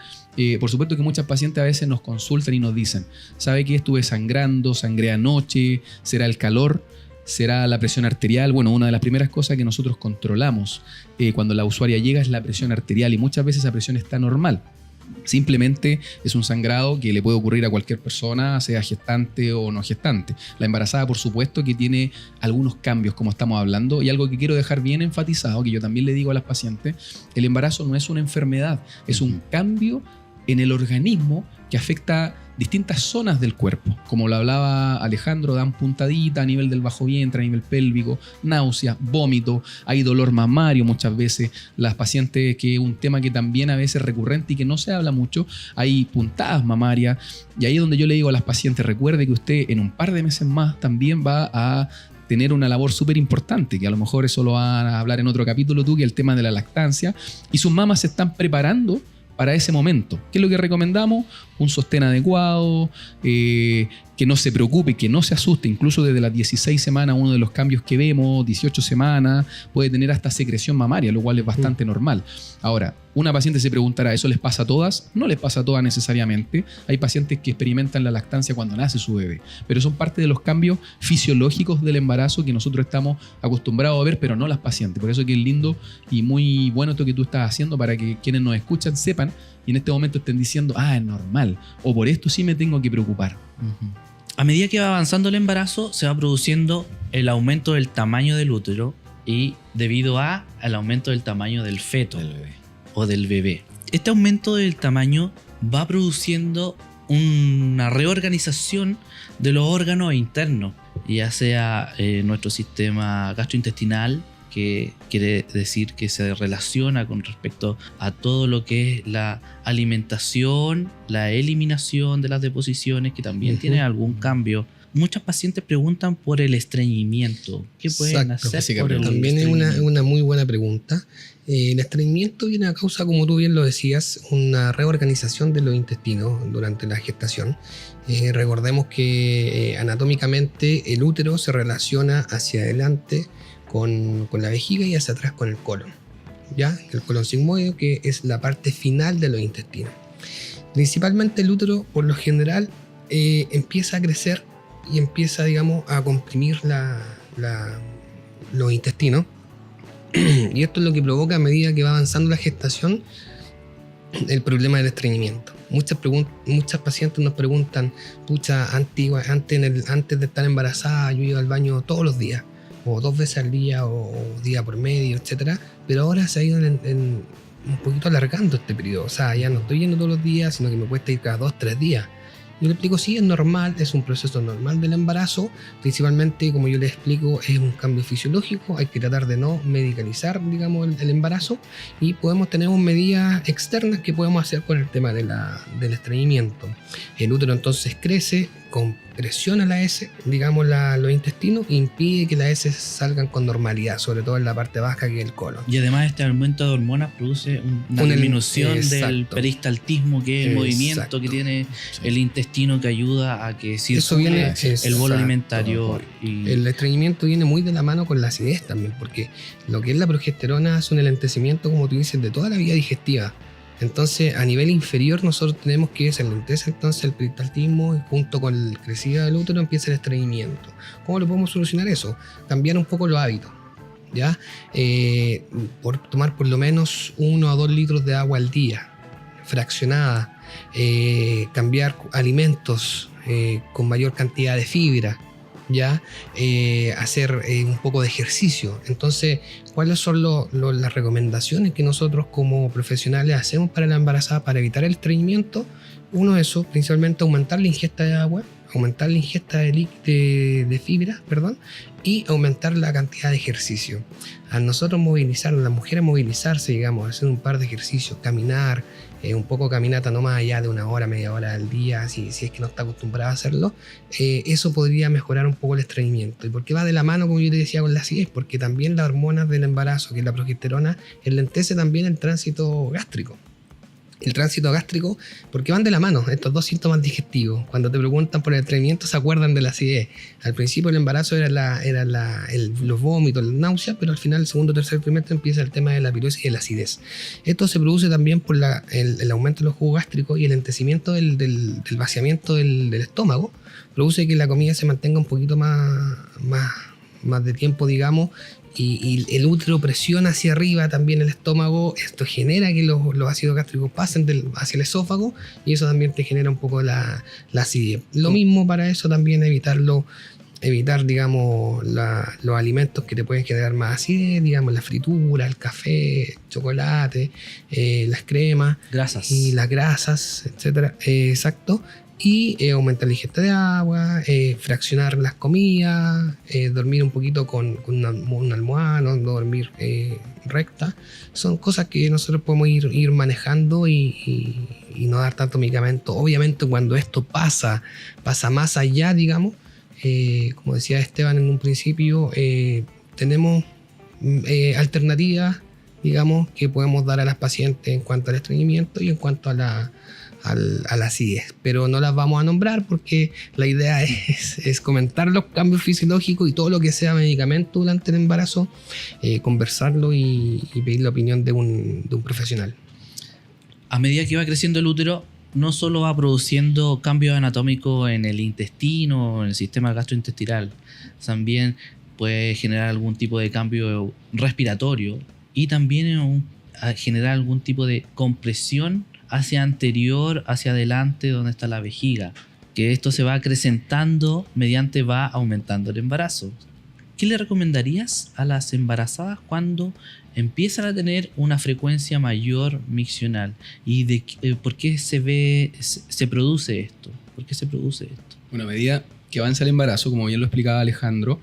por supuesto que muchas pacientes a veces nos consultan y nos dicen, ¿sabe qué? Estuve sangrando, sangré anoche, ¿será el calor? ¿Será la presión arterial? Bueno, una de las primeras cosas que nosotros controlamos cuando la usuaria llega es la presión arterial, y muchas veces esa presión está normal. Simplemente es un sangrado que le puede ocurrir a cualquier persona, sea gestante o no gestante. La embarazada, por supuesto, que tiene algunos cambios, como estamos hablando, y algo que quiero dejar bien enfatizado, que yo también le digo a las pacientes: el embarazo no es una enfermedad, es un cambio en el organismo que afecta distintas zonas del cuerpo. Como lo hablaba Alejandro, dan puntadita a nivel del bajo vientre, a nivel pélvico, náuseas, vómito, hay dolor mamario muchas veces. Las pacientes, que es un tema que también a veces es recurrente y que no se habla mucho, hay puntadas mamarias, y ahí es donde yo le digo a las pacientes: recuerde que usted en un par de meses más también va a tener una labor súper importante, que a lo mejor eso lo van a hablar en otro capítulo tú, que es el tema de la lactancia, y sus mamas se están preparando para ese momento. ¿Qué es lo que recomendamos? Un sostén adecuado, que no se preocupe, que no se asuste. Incluso desde las 16 semanas, uno de los cambios que vemos, 18 semanas, puede tener hasta secreción mamaria, lo cual es bastante normal. Ahora, una paciente se preguntará, ¿eso les pasa a todas? No les pasa a todas necesariamente. Hay pacientes que experimentan la lactancia cuando nace su bebé, pero son parte de los cambios fisiológicos del embarazo que nosotros estamos acostumbrados a ver, pero no las pacientes. Por eso que es lindo y muy bueno esto que tú estás haciendo, para que quienes nos escuchan sepan y en este momento estén diciendo, es normal, o por esto sí me tengo que preocupar. A medida que va avanzando el embarazo, se va produciendo el aumento del tamaño del útero, y debido al aumento del tamaño del feto o del bebé. Este aumento del tamaño va produciendo una reorganización de los órganos internos, ya sea nuestro sistema gastrointestinal, que quiere decir que se relaciona con respecto a todo lo que es la alimentación, la eliminación de las deposiciones, que también tiene algún cambio. Muchas pacientes preguntan por el estreñimiento. ¿Qué pueden hacer por el También estreñimiento? es una muy buena pregunta. El estreñimiento viene a causa, como tú bien lo decías, una reorganización de los intestinos durante la gestación. Recordemos que anatómicamente el útero se relaciona hacia adelante con la vejiga y hacia atrás con el colon. ¿Ya? El colon sigmoide, que es la parte final de los intestinos. Principalmente el útero, por lo general, empieza a crecer y empieza, digamos, a comprimir los intestinos. Y esto es lo que provoca, a medida que va avanzando la gestación, el problema del estreñimiento. Muchas pacientes nos preguntan, pucha, antes de estar embarazada yo iba al baño todos los días, o 2 veces al día, o día por medio, etcétera, pero ahora se ha ido un poquito alargando este periodo. O sea, ya no estoy yendo todos los días, sino que me cuesta ir cada 2-3 días. Yo le explico, sí, es normal, es un proceso normal del embarazo. Principalmente, como yo le explico, es un cambio fisiológico. Hay que tratar de no medicalizar, digamos, el embarazo. Y tenemos medidas externas que podemos hacer con el tema del estreñimiento. El útero entonces crece, presiona la S, digamos, los intestinos, e impide que las S salgan con normalidad, sobre todo en la parte baja, que es el colon. Y además este aumento de hormonas produce una disminución del peristaltismo, que es el movimiento que tiene el intestino, que ayuda a que circule el bolo alimentario. El estreñimiento viene muy de la mano con la acidez también, porque lo que es la progesterona es un enlentecimiento, como tú dices, de toda la vía digestiva. Entonces, a nivel inferior, nosotros tenemos que se lentece entonces el peristaltismo, y junto con el crecido del útero empieza el estreñimiento. ¿Cómo lo podemos solucionar eso? Cambiar un poco los hábitos, ¿ya? Por tomar por lo menos 1 a 2 litros de agua al día, fraccionada, cambiar alimentos con mayor cantidad de fibra, ¿ya? Hacer un poco de ejercicio. Entonces, ¿cuáles son las recomendaciones que nosotros como profesionales hacemos para la embarazada para evitar el estreñimiento? Uno, eso, principalmente aumentar la ingesta de agua, aumentar la ingesta de fibra, y aumentar la cantidad de ejercicio. A nosotros movilizarnos, las mujeres movilizarse, digamos, hacer un par de ejercicios, caminar, un poco caminata no más allá de 1 hora, media hora al día, si es que no está acostumbrada a hacerlo, eso podría mejorar un poco el estreñimiento. ¿Y por qué va de la mano, como yo te decía, con la acidez? Porque también las hormonas del embarazo, que es la progesterona, enlentece también el tránsito gástrico. El tránsito gástrico, porque van de la mano estos dos síntomas digestivos. Cuando te preguntan por el estreñimiento, se acuerdan de la acidez. Al principio el embarazo era los vómitos, las náuseas, pero al final, el segundo o tercer trimestre, empieza el tema de la pirosis y la acidez. Esto se produce también por el aumento de los jugos gástricos y el lentecimiento del vaciamiento del estómago. Produce que la comida se mantenga un poquito más de tiempo, digamos, y el útero presiona hacia arriba también el estómago. Esto genera que los ácidos gástricos pasen hacia el esófago, y eso también te genera un poco la acidez. Lo mismo para eso también, evitar, digamos, los alimentos que te pueden generar más acidez, digamos, la fritura, el café, el chocolate, las cremas, y las grasas, etcétera. Exacto. Y aumentar la ingesta de agua, fraccionar las comidas, dormir un poquito con una almohada, no dormir recta. Son cosas que nosotros podemos ir manejando y no dar tanto medicamento. Obviamente, cuando esto pasa más allá, digamos, como decía Esteban en un principio, tenemos alternativas, digamos, que podemos dar a las pacientes en cuanto al estreñimiento y en cuanto a la acidez, pero no las vamos a nombrar porque la idea es comentar los cambios fisiológicos y todo lo que sea medicamento durante el embarazo, conversarlo y pedir la opinión de un profesional. A medida que va creciendo el útero, no solo va produciendo cambios anatómicos en el intestino, en el sistema gastrointestinal, también puede generar algún tipo de cambio respiratorio y también generar algún tipo de compresión hacia anterior, hacia adelante, donde está la vejiga, que esto se va acrecentando mediante va aumentando el embarazo. ¿Qué le recomendarías a las embarazadas cuando empiezan a tener una frecuencia mayor miccional? ¿Y por qué se produce esto? ¿Por qué se produce esto? Bueno, a medida que avanza el embarazo, como bien lo explicaba Alejandro,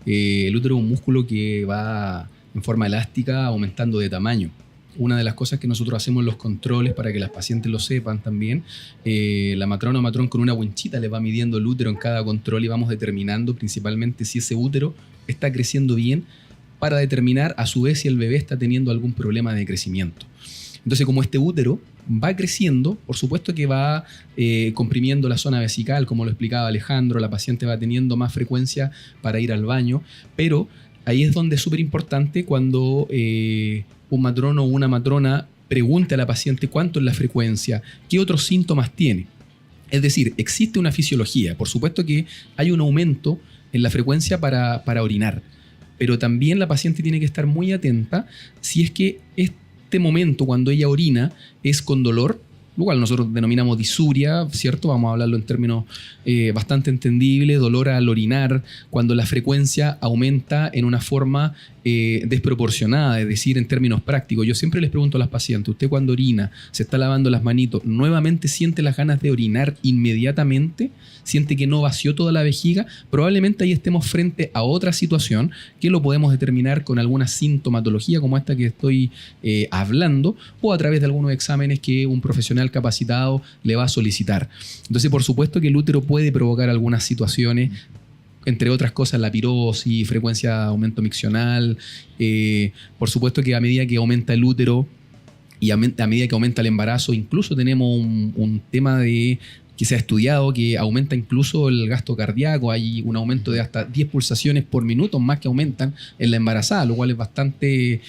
el útero es un músculo que va en forma elástica, aumentando de tamaño. Una de las cosas que nosotros hacemos en los controles, para que las pacientes lo sepan también, la matrona o matrón con una winchita le va midiendo el útero en cada control y vamos determinando principalmente si ese útero está creciendo bien, para determinar a su vez si el bebé está teniendo algún problema de crecimiento. Entonces, como este útero va creciendo, por supuesto que va comprimiendo la zona vesical, como lo explicaba Alejandro, la paciente va teniendo más frecuencia para ir al baño, pero ahí es donde es súper importante cuando un matrono o una matrona pregunte a la paciente cuánto es la frecuencia, qué otros síntomas tiene. Es decir, existe una fisiología. Por supuesto que hay un aumento en la frecuencia para orinar, pero también la paciente tiene que estar muy atenta si es que este momento cuando ella orina es con dolor, lo cual nosotros denominamos disuria, ¿cierto? Vamos a hablarlo en términos bastante entendibles, dolor al orinar, cuando la frecuencia aumenta en una forma desproporcionada, es decir, en términos prácticos. Yo siempre les pregunto a las pacientes, usted cuando orina, se está lavando las manitos, ¿nuevamente siente las ganas de orinar inmediatamente? ¿Siente que no vació toda la vejiga? Probablemente ahí estemos frente a otra situación que lo podemos determinar con alguna sintomatología como esta que estoy hablando, o a través de algunos exámenes que un profesional capacitado le va a solicitar. Entonces, por supuesto que el útero puede provocar algunas situaciones, entre otras cosas, la pirosis, frecuencia de aumento miccional. Por supuesto que a medida que aumenta el útero y a medida que aumenta el embarazo, incluso tenemos un tema que se ha estudiado que aumenta incluso el gasto cardíaco. Hay un aumento de hasta 10 pulsaciones por minuto más que aumentan en la embarazada, lo cual es bastante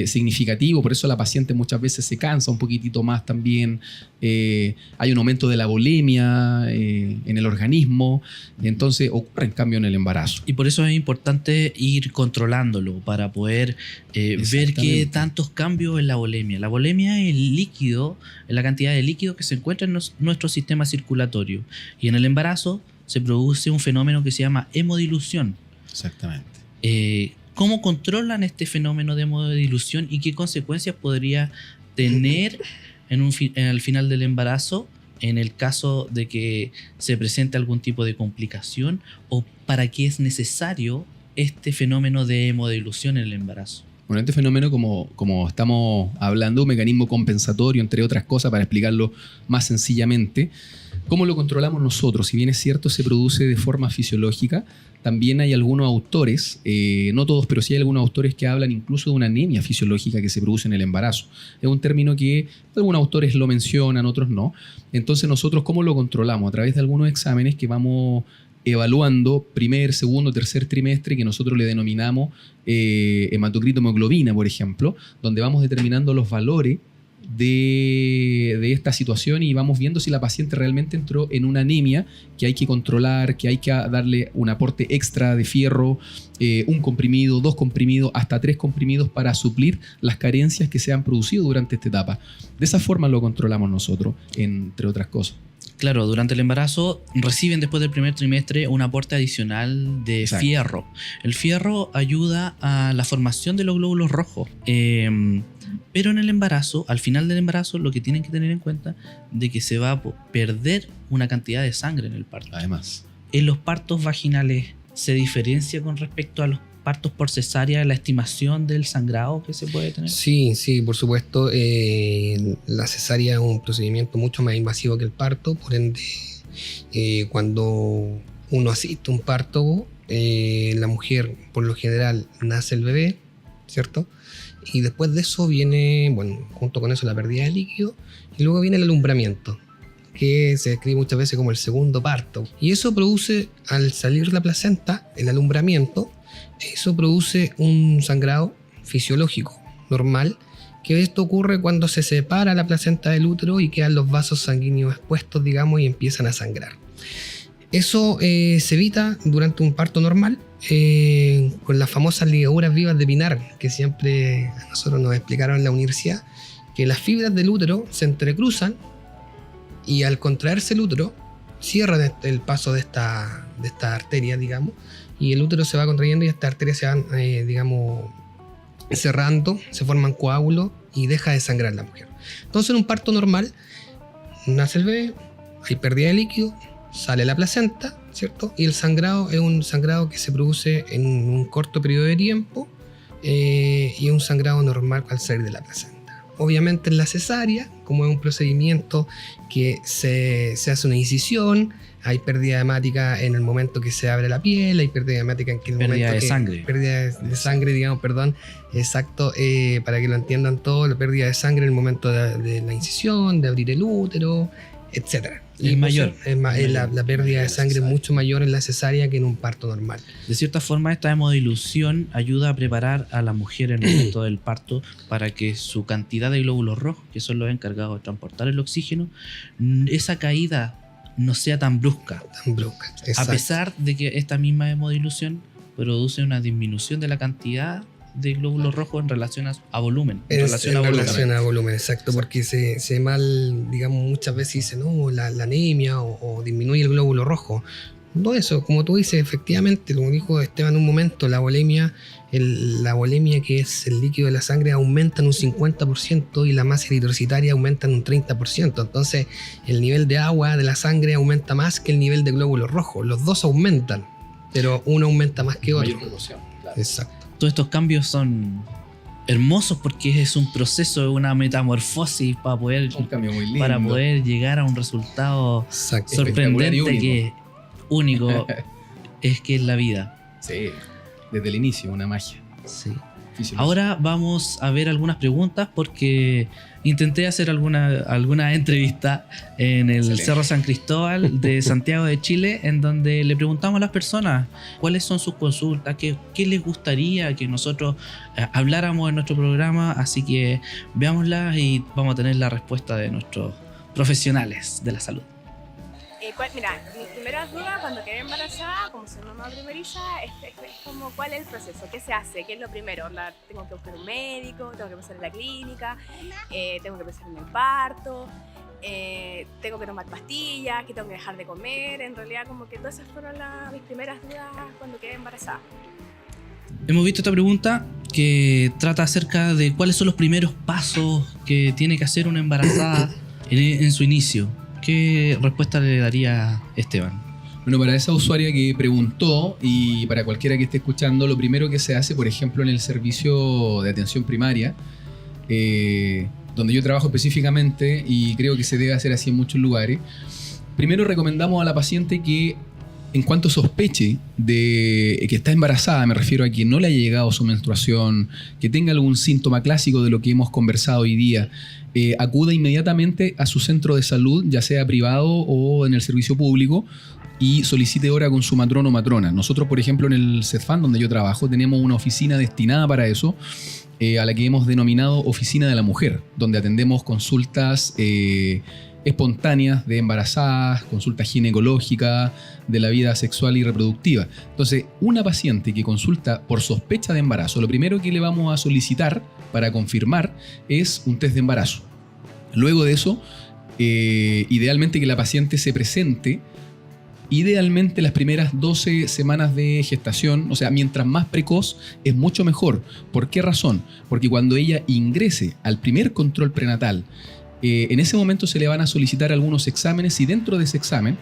significativo. Por eso la paciente muchas veces se cansa un poquitito más también. Hay un aumento de la bulimia en el organismo. Entonces ocurre en cambio en el embarazo. Y por eso es importante ir controlándolo para poder ver qué tantos cambios en la bulimia. La bulimia es el líquido, es la cantidad de líquido que se encuentra en nuestro sistema circulatorio. Y en el embarazo se produce un fenómeno que se llama hemodilución. Exactamente. ¿Cómo controlan este fenómeno de hemodilución y qué consecuencias podría tener al final del embarazo en el caso de que se presente algún tipo de complicación, o para qué es necesario este fenómeno de hemodilución en el embarazo? Bueno, este fenómeno, como estamos hablando, un mecanismo compensatorio, entre otras cosas, para explicarlo más sencillamente. ¿Cómo lo controlamos nosotros? Si bien es cierto, se produce de forma fisiológica, también hay algunos autores, no todos, pero sí hay algunos autores que hablan incluso de una anemia fisiológica que se produce en el embarazo. Es un término que algunos autores lo mencionan, otros no. Entonces, nosotros, ¿cómo lo controlamos? A través de algunos exámenes que vamos evaluando primer, segundo, tercer trimestre, que nosotros le denominamos hematocrito hemoglobina, por ejemplo, donde vamos determinando los valores de esta situación y vamos viendo si la paciente realmente entró en una anemia que hay que controlar, que hay que darle un aporte extra de fierro, un comprimido, 2 comprimidos, hasta 3 comprimidos para suplir las carencias que se han producido durante esta etapa. De esa forma lo controlamos nosotros, entre otras cosas. Claro, durante el embarazo reciben después del primer trimestre un aporte adicional de Exacto. fierro. El fierro ayuda a la formación de los glóbulos rojos. Pero en el embarazo, al final del embarazo, lo que tienen que tener en cuenta de que se va a perder una cantidad de sangre en el parto. Además, En los partos vaginales, ¿se diferencia con respecto a los partos por cesárea la estimación del sangrado que se puede tener? Sí, por supuesto. La cesárea es un procedimiento mucho más invasivo que el parto, por ende, cuando uno asiste a un parto, la mujer, por lo general, nace el bebé, ¿cierto? Y después de eso viene, bueno, junto con eso la pérdida de líquido, y luego viene el alumbramiento, que se describe muchas veces como el segundo parto. Y eso produce, al salir la placenta, el alumbramiento, eso produce un sangrado fisiológico normal, que esto ocurre cuando se separa la placenta del útero y quedan los vasos sanguíneos expuestos, digamos, y empiezan a sangrar. Eso se evita durante un parto normal con las famosas ligaduras vivas de Pinar, que siempre a nosotros nos explicaron en la universidad, que las fibras del útero se entrecruzan y al contraerse el útero cierran el paso de esta arteria, digamos, y el útero se va contrayendo y estas arterias se van, digamos, cerrando, se forman coágulos y deja de sangrar la mujer. Entonces, en un parto normal, nace el bebé, hay pérdida de líquido, sale la placenta, ¿cierto? Y el sangrado es un sangrado que se produce en un corto periodo de tiempo, y un sangrado normal al salir de la placenta. Obviamente en la cesárea, como es un procedimiento que se hace una incisión, hay pérdida hemática en el momento que se abre la piel, hay pérdida hemática en el momento que... Sangre. Pérdida de sangre, digamos, perdón. Exacto, para que lo entiendan todos, la pérdida de sangre en el momento de la incisión, de abrir el útero, etc. Es mayor. La pérdida de sangre es mucho mayor en la cesárea que en un parto normal. De cierta forma, esta hemodilución ayuda a preparar a la mujer en el momento del parto para que su cantidad de glóbulos rojos, que son los encargados de transportar el oxígeno, esa caída no sea tan brusca. Exacto. A pesar de que esta misma hemodilución produce una disminución de la cantidad de glóbulos rojos en relación a volumen. En relación a volumen, exacto, porque se mal, digamos, muchas veces dice, no, la anemia o disminuye el glóbulo rojo. No, eso, como tú dices, efectivamente, como dijo Esteban en un momento, la bulimia, que es el líquido de la sangre, aumenta en un 50% y la masa eritrocitaria aumenta en un 30%. Entonces, el nivel de agua de la sangre aumenta más que el nivel de glóbulos rojos. Los dos aumentan, pero uno aumenta más que otro. Claro. Exacto. Todos estos cambios son hermosos porque es un proceso, una metamorfosis para poder, Un cambio muy lindo. para poder llegar a un resultado Exacto. sorprendente y único. que único es que es la vida. Sí, desde el inicio, una magia. Sí. Fisiológica. Ahora vamos a ver algunas preguntas porque intenté hacer alguna entrevista en el Excelente. Cerro San Cristóbal de Santiago de Chile, en donde le preguntamos a las personas cuáles son sus consultas, qué les gustaría que nosotros habláramos en nuestro programa, así que veámoslas y vamos a tener la respuesta de nuestros profesionales de la salud. Mira, mis primeras dudas cuando quedé embarazada, como soy mamá primeriza, es como cuál es el proceso, qué se hace, qué es lo primero. Tengo que buscar un médico, tengo que empezar en la clínica, tengo que empezar en el parto, tengo que tomar pastillas, qué tengo que dejar de comer. En realidad, como que todas esas fueron mis primeras dudas cuando quedé embarazada. Hemos visto esta pregunta que trata acerca de cuáles son los primeros pasos que tiene que hacer una embarazada en su inicio. ¿Qué respuesta le daría Esteban? Bueno, para esa usuaria que preguntó y para cualquiera que esté escuchando, lo primero que se hace, por ejemplo, en el servicio de atención primaria, donde yo trabajo específicamente y creo que se debe hacer así en muchos lugares, primero recomendamos a la paciente que en cuanto sospeche de que está embarazada, me refiero a que no le haya llegado su menstruación, que tenga algún síntoma clásico de lo que hemos conversado hoy día, acuda inmediatamente a su centro de salud, ya sea privado o en el servicio público, y solicite hora con su matrono o matrona. Nosotros, por ejemplo, en el CEDFAN, donde yo trabajo, tenemos una oficina destinada para eso, a la que hemos denominado Oficina de la Mujer, donde atendemos consultas espontáneas de embarazadas, consultas ginecológicas, de la vida sexual y reproductiva. Entonces, una paciente que consulta por sospecha de embarazo, lo primero que le vamos a solicitar para confirmar es un test de embarazo. Luego de eso, idealmente que la paciente se presente, idealmente las primeras 12 semanas de gestación, o sea, mientras más precoz es mucho mejor. ¿Por qué razón? Porque cuando ella ingrese al primer control prenatal, en ese momento se le van a solicitar algunos exámenes y dentro de ese examen,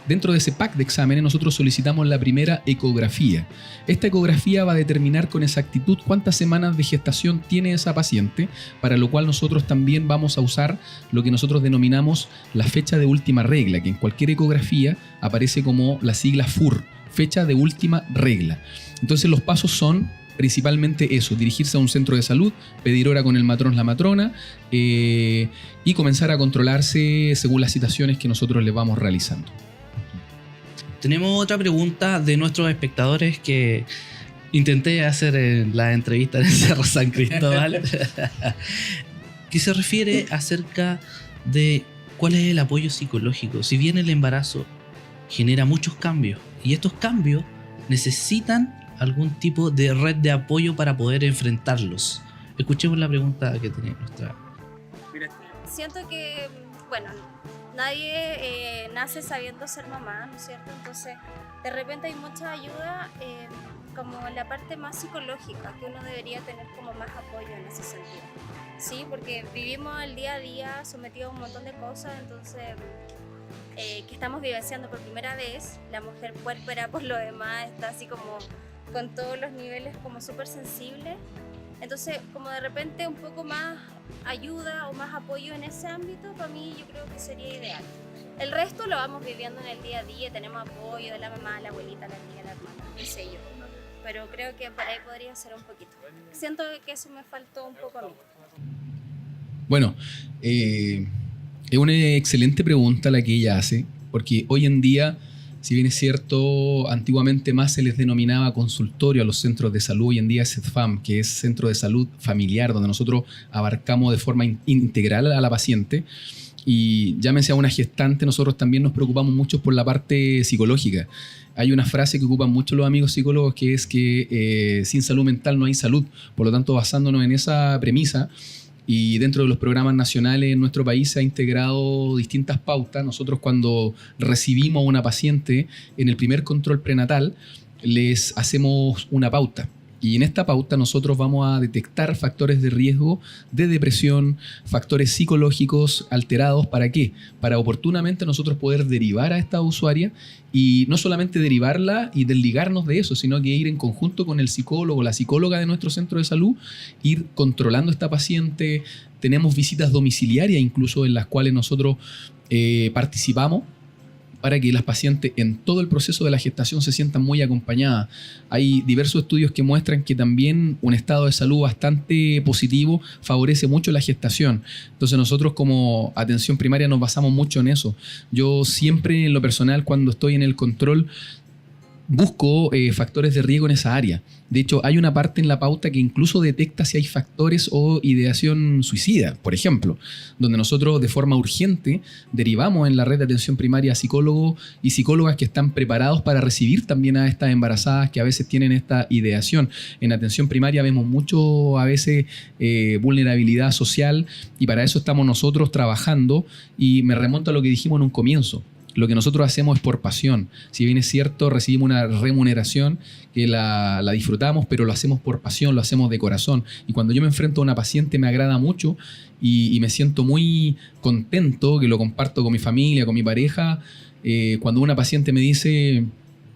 dentro de ese pack de exámenes, nosotros solicitamos la primera ecografía. Esta ecografía va a determinar con exactitud cuántas semanas de gestación tiene esa paciente, para lo cual nosotros también vamos a usar lo que nosotros denominamos la fecha de última regla, que en cualquier ecografía aparece como la sigla FUR, fecha de última regla. Entonces los pasos son principalmente eso, dirigirse a un centro de salud, pedir hora con el matrón, la matrona, y comenzar a controlarse según las citaciones que nosotros les vamos realizando. Tenemos otra pregunta de nuestros espectadores que intenté hacer en la entrevista en el Cerro San Cristóbal, que se refiere acerca de cuál es el apoyo psicológico. Si bien el embarazo genera muchos cambios y estos cambios necesitan algún tipo de red de apoyo para poder enfrentarlos. Escuchemos la pregunta que tiene nuestra... Siento que, bueno, nadie nace sabiendo ser mamá, ¿no es cierto? Entonces, de repente hay mucha ayuda como en la parte más psicológica, que uno debería tener como más apoyo en ese sentido. Sí, porque vivimos el día a día sometidos a un montón de cosas, entonces que estamos vivenciando por primera vez, la mujer puérpera por lo demás está así como con todos los niveles como súper sensible, Entonces, como de repente un poco más ayuda o más apoyo en ese ámbito, para mí yo creo que sería ideal. El resto lo vamos viviendo en el día a día, tenemos apoyo de la mamá, la abuelita, la tía, la hermana, qué sé yo. Pero creo que por ahí podría ser un poquito. Siento que eso me faltó un poco a mí. Bueno, es una excelente pregunta la que ella hace, porque hoy en día, si bien es cierto, antiguamente más se les denominaba consultorio a los centros de salud, hoy en día es CEDFAM, que es Centro de Salud Familiar, donde nosotros abarcamos de forma integral a la paciente. Y llámese a una gestante, nosotros también nos preocupamos mucho por la parte psicológica. Hay una frase que ocupan mucho los amigos psicólogos que es que sin salud mental no hay salud. Por lo tanto, basándonos en esa premisa y dentro de los programas nacionales en nuestro país se ha integrado distintas pautas. Nosotros cuando recibimos a una paciente en el primer control prenatal les hacemos una pauta. Y en esta pauta nosotros vamos a detectar factores de riesgo de depresión, factores psicológicos alterados. ¿Para qué? Para oportunamente nosotros poder derivar a esta usuaria y no solamente derivarla y desligarnos de eso, sino que ir en conjunto con el psicólogo, la psicóloga de nuestro centro de salud, ir controlando a esta paciente. Tenemos visitas domiciliarias incluso en las cuales nosotros participamos, para que las pacientes en todo el proceso de la gestación se sientan muy acompañadas. Hay diversos estudios que muestran que también un estado de salud bastante positivo favorece mucho la gestación. Entonces nosotros como atención primaria nos basamos mucho en eso. Yo siempre en lo personal cuando estoy en el control busco factores de riesgo en esa área. De hecho, hay una parte en la pauta que incluso detecta si hay factores o ideación suicida, por ejemplo, donde nosotros de forma urgente derivamos en la red de atención primaria a psicólogos y psicólogas que están preparados para recibir también a estas embarazadas que a veces tienen esta ideación. En atención primaria vemos mucho a veces vulnerabilidad social y para eso estamos nosotros trabajando y me remonto a lo que dijimos en un comienzo. Lo que nosotros hacemos es por pasión. Si bien es cierto, recibimos una remuneración que la disfrutamos, pero lo hacemos por pasión, lo hacemos de corazón. Y cuando yo me enfrento a una paciente me agrada mucho y me siento muy contento, que lo comparto con mi familia, con mi pareja. Cuando una paciente me dice,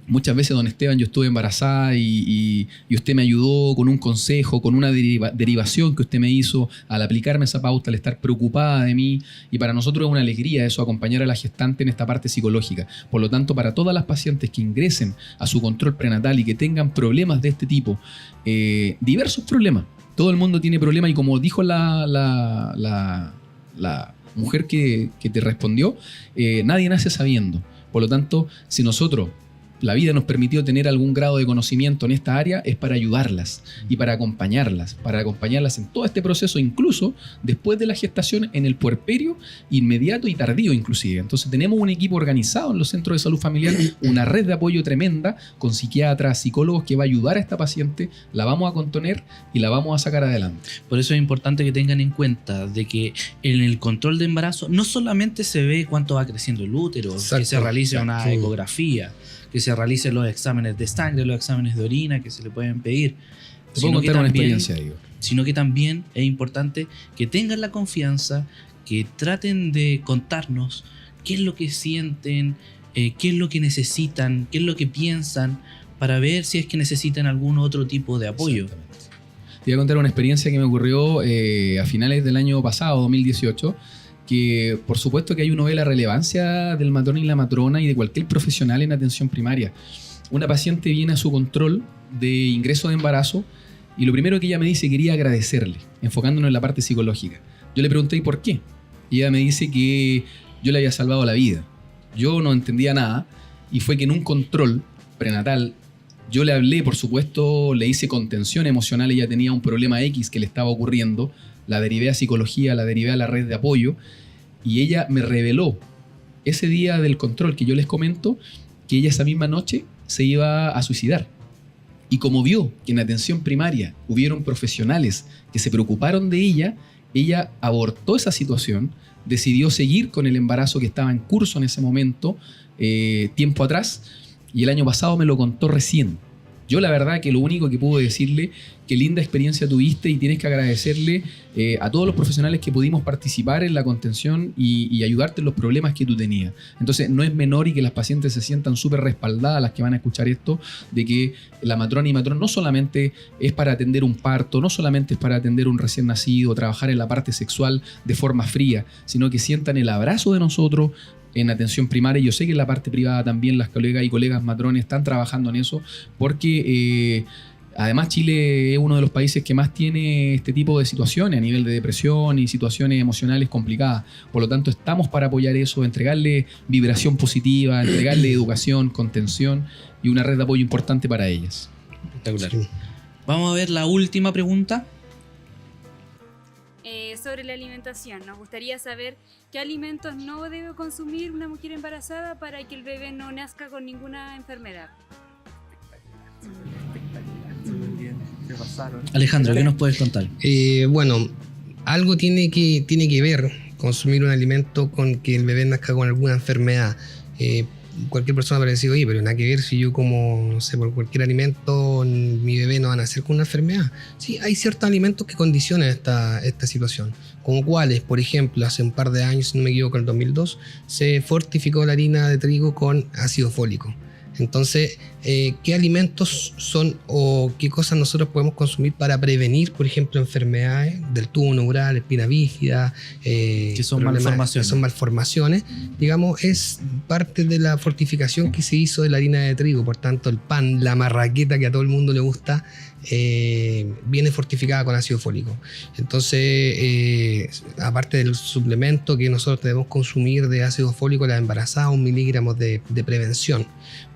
muchas veces, don Esteban, yo estuve embarazada y usted me ayudó con un consejo, con una derivación que usted me hizo al aplicarme esa pauta, al estar preocupada de mí. Y para nosotros es una alegría eso, acompañar a la gestante en esta parte psicológica. Por lo tanto, para todas las pacientes que ingresen a su control prenatal y que tengan problemas de este tipo, diversos problemas. Todo el mundo tiene problemas y como dijo la mujer que te respondió, nadie nace sabiendo. Por lo tanto, si nosotros la vida nos permitió tener algún grado de conocimiento en esta área, es para ayudarlas y para acompañarlas en todo este proceso, incluso después de la gestación, en el puerperio inmediato y tardío inclusive. Entonces tenemos un equipo organizado en los centros de salud familiar, una red de apoyo tremenda con psiquiatras, psicólogos que va a ayudar a esta paciente, la vamos a contener y la vamos a sacar adelante. Por eso es importante que tengan en cuenta de que en el control de embarazo no solamente se ve cuánto va creciendo el útero, Exacto, que se realice una exacto. ecografía, que se realicen los exámenes de sangre, los exámenes de orina que se le pueden pedir. Te puedo contar una experiencia, digo. Sino que también es importante que tengan la confianza, que traten de contarnos qué es lo que sienten, qué es lo que necesitan, qué es lo que piensan, para ver si es que necesitan algún otro tipo de apoyo. Exactamente. Te voy a contar una experiencia que me ocurrió a finales del año pasado, 2018, que por supuesto que hay uno ve la relevancia del matrón y la matrona y de cualquier profesional en atención primaria. Una paciente viene a su control de ingreso de embarazo y lo primero que ella me dice, quería agradecerle, enfocándonos en la parte psicológica. Yo le pregunté, ¿y por qué? Y ella me dice que yo le había salvado la vida. Yo no entendía nada y fue que en un control prenatal yo le hablé, por supuesto, le hice contención emocional, ella tenía un problema X que le estaba ocurriendo, la derivé a psicología, la derivé a la red de apoyo y ella me reveló ese día del control que yo les comento que ella esa misma noche se iba a suicidar. Y como vio que en atención primaria hubieron profesionales que se preocuparon de ella abortó esa situación, decidió seguir con el embarazo que estaba en curso en ese momento, tiempo atrás, y el año pasado me lo contó recién. Yo la verdad que lo único que puedo decirle, qué linda experiencia tuviste y tienes que agradecerle a todos los profesionales que pudimos participar en la contención y ayudarte en los problemas que tú tenías. Entonces no es menor y que las pacientes se sientan súper respaldadas, las que van a escuchar esto, de que la matrona y matrón no solamente es para atender un parto, no solamente es para atender un recién nacido, trabajar en la parte sexual de forma fría, sino que sientan el abrazo de nosotros en atención primaria. Yo sé que en la parte privada también las colegas y colegas matrones están trabajando en eso, porque además Chile es uno de los países que más tiene este tipo de situaciones a nivel de depresión y situaciones emocionales complicadas. Por lo tanto, estamos para apoyar eso, entregarle vibración positiva, entregarle educación, contención y una red de apoyo importante para ellas. Espectacular. Sí. Vamos a ver la última pregunta. Sobre la alimentación, nos gustaría saber qué alimentos no debe consumir una mujer embarazada para que el bebé no nazca con ninguna enfermedad. Alejandro, ¿qué nos puedes contar? Bueno, algo tiene que ver consumir un alimento con que el bebé nazca con alguna enfermedad. Cualquier persona puede decir, oye, pero nada que ver si yo como, no sé, por cualquier alimento mi bebé no va a nacer con una enfermedad. Sí, hay ciertos alimentos que condicionan esta situación. Como cuáles, por ejemplo, hace un par de años, si no me equivoco, en el 2002, se fortificó la harina de trigo con ácido fólico. Entonces, ¿qué alimentos son o qué cosas nosotros podemos consumir para prevenir, por ejemplo, enfermedades del tubo neural, espina bífida, que son malformaciones? Que son malformaciones, digamos, es parte de la fortificación que se hizo de la harina de trigo. Por tanto, el pan, la marraqueta que a todo el mundo le gusta, viene fortificada con ácido fólico. Entonces, aparte del suplemento que nosotros debemos consumir de ácido fólico, las embarazadas, 1 miligramo de prevención,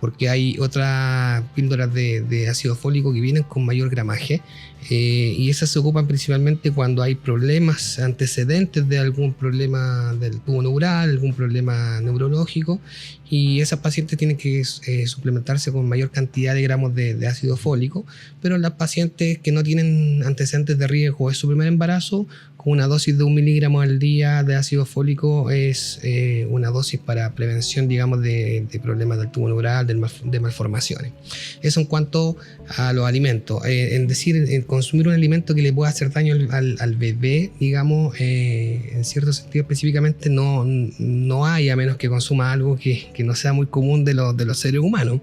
porque hay otras píldoras de ácido fólico que vienen con mayor gramaje, y esas se ocupan principalmente cuando hay problemas antecedentes de algún problema del tubo neural, algún problema neurológico, y esas pacientes tienen que suplementarse con mayor cantidad de gramos de ácido fólico. Pero las pacientes que no tienen antecedentes de riesgo, es su primer embarazo, con una dosis de 1 miligramo al día de ácido fólico es una dosis para prevención, digamos, de problemas del tubo neural, de malformaciones. Eso en cuanto a los alimentos. En consumir un alimento que le pueda hacer daño al bebé, digamos, en cierto sentido específicamente no hay, a menos que consuma algo que no sea muy común de los seres humanos.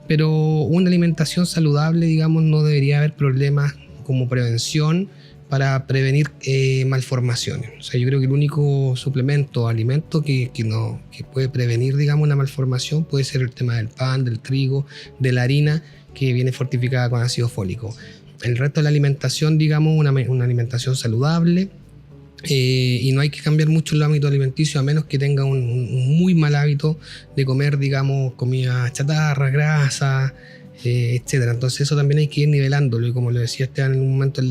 Pero una alimentación saludable, digamos, no debería haber problemas como prevención para prevenir malformaciones. O sea, yo creo que el único suplemento o alimento que puede prevenir, digamos, una malformación puede ser el tema del pan, del trigo, de la harina, que viene fortificada con ácido fólico. El resto de la alimentación, digamos, una alimentación saludable, y no hay que cambiar mucho el hábito alimenticio, a menos que tenga un muy mal hábito de comer, digamos, comida chatarra, grasa, etcétera. Entonces eso también hay que ir nivelándolo, y como lo decía Esteban en un momento en